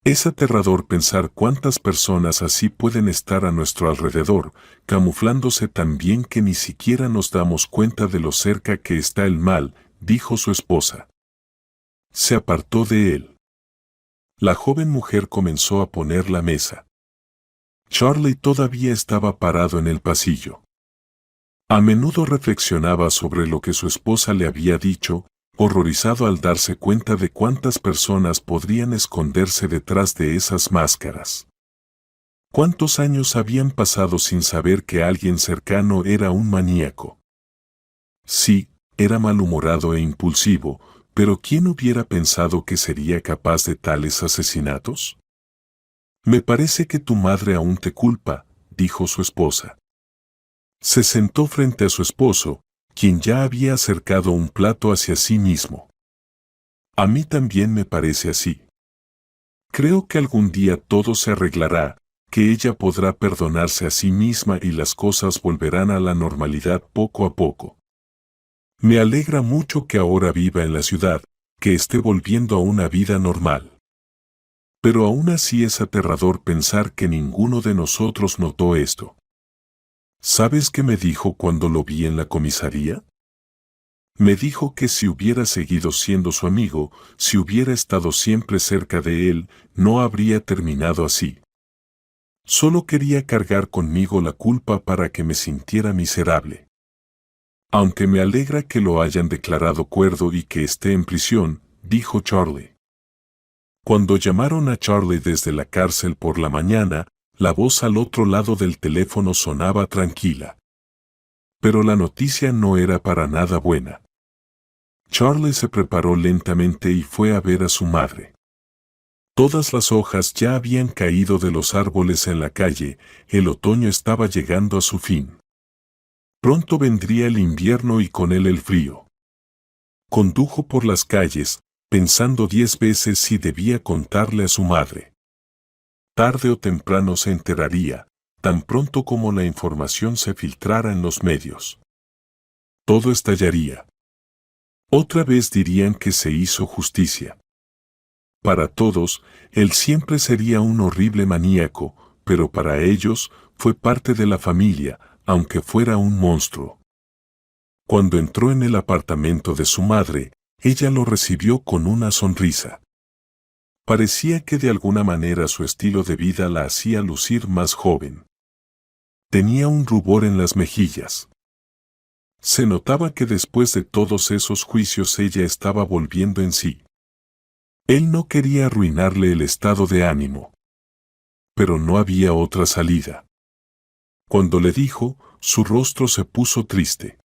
Es aterrador pensar cuántas personas así pueden estar a nuestro alrededor, camuflándose tan bien que ni siquiera nos damos cuenta de lo cerca que está el mal, dijo su esposa. Se apartó de él. La joven mujer comenzó a poner la mesa. Charlie todavía estaba parado en el pasillo. A menudo reflexionaba sobre lo que su esposa le había dicho, horrorizado al darse cuenta de cuántas personas podrían esconderse detrás de esas máscaras. ¿Cuántos años habían pasado sin saber que alguien cercano era un maníaco? Sí, era malhumorado e impulsivo, pero ¿quién hubiera pensado que sería capaz de tales asesinatos? Me parece que tu madre aún te culpa, dijo su esposa. Se sentó frente a su esposo, quien ya había acercado un plato hacia sí mismo. A mí también me parece así. Creo que algún día todo se arreglará, que ella podrá perdonarse a sí misma y las cosas volverán a la normalidad poco a poco. Me alegra mucho que ahora viva en la ciudad, que esté volviendo a una vida normal. Pero aún así es aterrador pensar que ninguno de nosotros notó esto. ¿Sabes qué me dijo cuando lo vi en la comisaría? Me dijo que si hubiera seguido siendo su amigo, si hubiera estado siempre cerca de él, no habría terminado así. Solo quería cargar conmigo la culpa para que me sintiera miserable. Aunque me alegra que lo hayan declarado cuerdo y que esté en prisión, dijo Charlie. Cuando llamaron a Charlie desde la cárcel por la mañana, la voz al otro lado del teléfono sonaba tranquila. Pero la noticia no era para nada buena. Charlie se preparó lentamente y fue a ver a su madre. Todas las hojas ya habían caído de los árboles en la calle, el otoño estaba llegando a su fin. Pronto vendría el invierno y con él el frío. Condujo por las calles, pensando 10 veces si debía contarle a su madre. Tarde o temprano se enteraría, tan pronto como la información se filtrara en los medios. Todo estallaría. Otra vez dirían que se hizo justicia. Para todos, él siempre sería un horrible maníaco, pero para ellos, fue parte de la familia, aunque fuera un monstruo. Cuando entró en el apartamento de su madre, ella lo recibió con una sonrisa. Parecía que de alguna manera su estilo de vida la hacía lucir más joven. Tenía un rubor en las mejillas. Se notaba que después de todos esos juicios ella estaba volviendo en sí. Él no quería arruinarle el estado de ánimo. Pero no había otra salida. Cuando le dijo, su rostro se puso triste.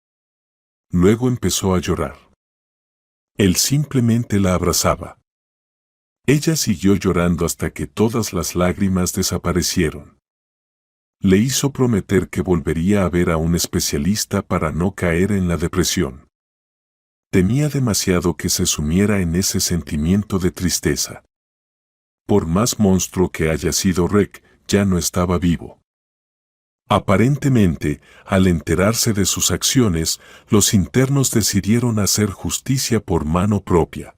Luego empezó a llorar. Él simplemente la abrazaba. Ella siguió llorando hasta que todas las lágrimas desaparecieron. Le hizo prometer que volvería a ver a un especialista para no caer en la depresión. Temía demasiado que se sumiera en ese sentimiento de tristeza. Por más monstruo que haya sido Rick, ya no estaba vivo. Aparentemente, al enterarse de sus acciones, los internos decidieron hacer justicia por mano propia.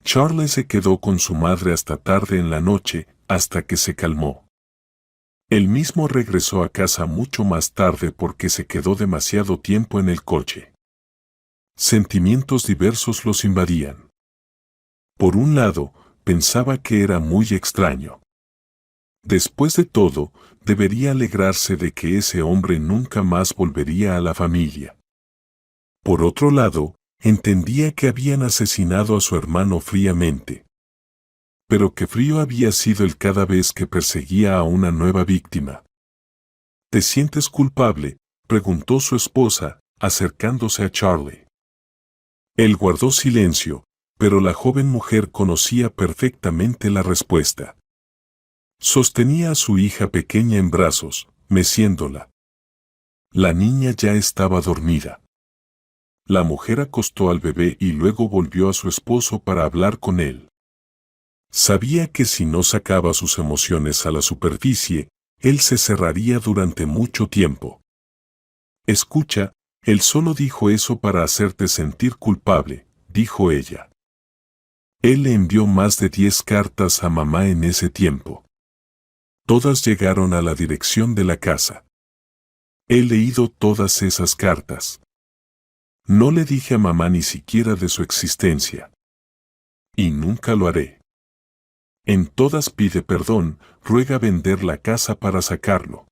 Charlie se quedó con su madre hasta tarde en la noche, hasta que se calmó. Él mismo regresó a casa mucho más tarde porque se quedó demasiado tiempo en el coche. Sentimientos diversos los invadían. Por un lado, pensaba que era muy extraño. Después de todo, debería alegrarse de que ese hombre nunca más volvería a la familia. Por otro lado, entendía que habían asesinado a su hermano fríamente. Pero qué frío había sido él cada vez que perseguía a una nueva víctima. ¿Te sientes culpable?, preguntó su esposa, acercándose a Charlie. Él guardó silencio, pero la joven mujer conocía perfectamente la respuesta. Sostenía a su hija pequeña en brazos, meciéndola. La niña ya estaba dormida. La mujer acostó al bebé y luego volvió a su esposo para hablar con él. Sabía que si no sacaba sus emociones a la superficie, él se cerraría durante mucho tiempo. Escucha, él solo dijo eso para hacerte sentir culpable, dijo ella. Él le envió más de 10 cartas a mamá en ese tiempo. Todas llegaron a la dirección de la casa. He leído todas esas cartas. No le dije a mamá ni siquiera de su existencia. Y nunca lo haré. En todas pide perdón, ruega vender la casa para sacarlo.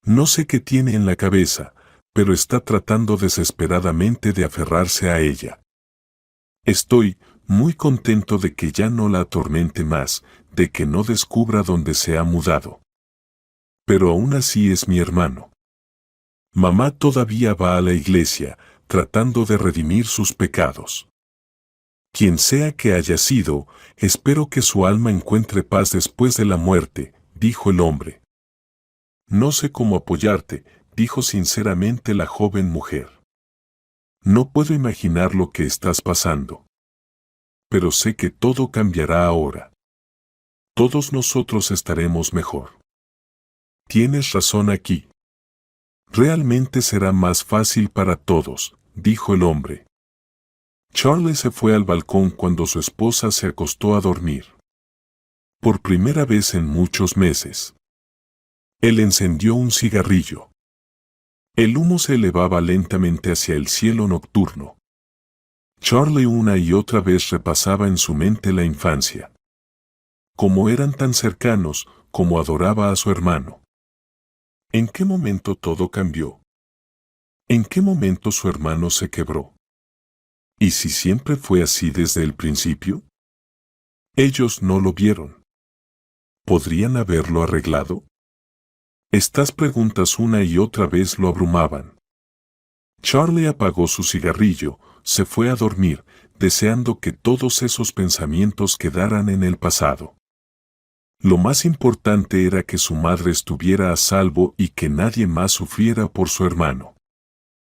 No sé qué tiene en la cabeza, pero está tratando desesperadamente de aferrarse a ella. Estoy muy contento de que ya no la atormente más, de que no descubra dónde se ha mudado. Pero aún así es mi hermano. Mamá todavía va a la iglesia, tratando de redimir sus pecados. Quien sea que haya sido, espero que su alma encuentre paz después de la muerte, dijo el hombre. No sé cómo apoyarte, dijo sinceramente la joven mujer. No puedo imaginar lo que estás pasando. Pero sé que todo cambiará ahora. Todos nosotros estaremos mejor. Tienes razón aquí. Realmente será más fácil para todos, dijo el hombre. Charlie se fue al balcón cuando su esposa se acostó a dormir. Por primera vez en muchos meses. Él encendió un cigarrillo. El humo se elevaba lentamente hacia el cielo nocturno. Charlie una y otra vez repasaba en su mente la infancia. Cómo eran tan cercanos, cómo adoraba a su hermano. ¿En qué momento todo cambió? ¿En qué momento su hermano se quebró? ¿Y si siempre fue así desde el principio? Ellos no lo vieron. ¿Podrían haberlo arreglado? Estas preguntas una y otra vez lo abrumaban. Charlie apagó su cigarrillo, se fue a dormir, deseando que todos esos pensamientos quedaran en el pasado. Lo más importante era que su madre estuviera a salvo y que nadie más sufriera por su hermano.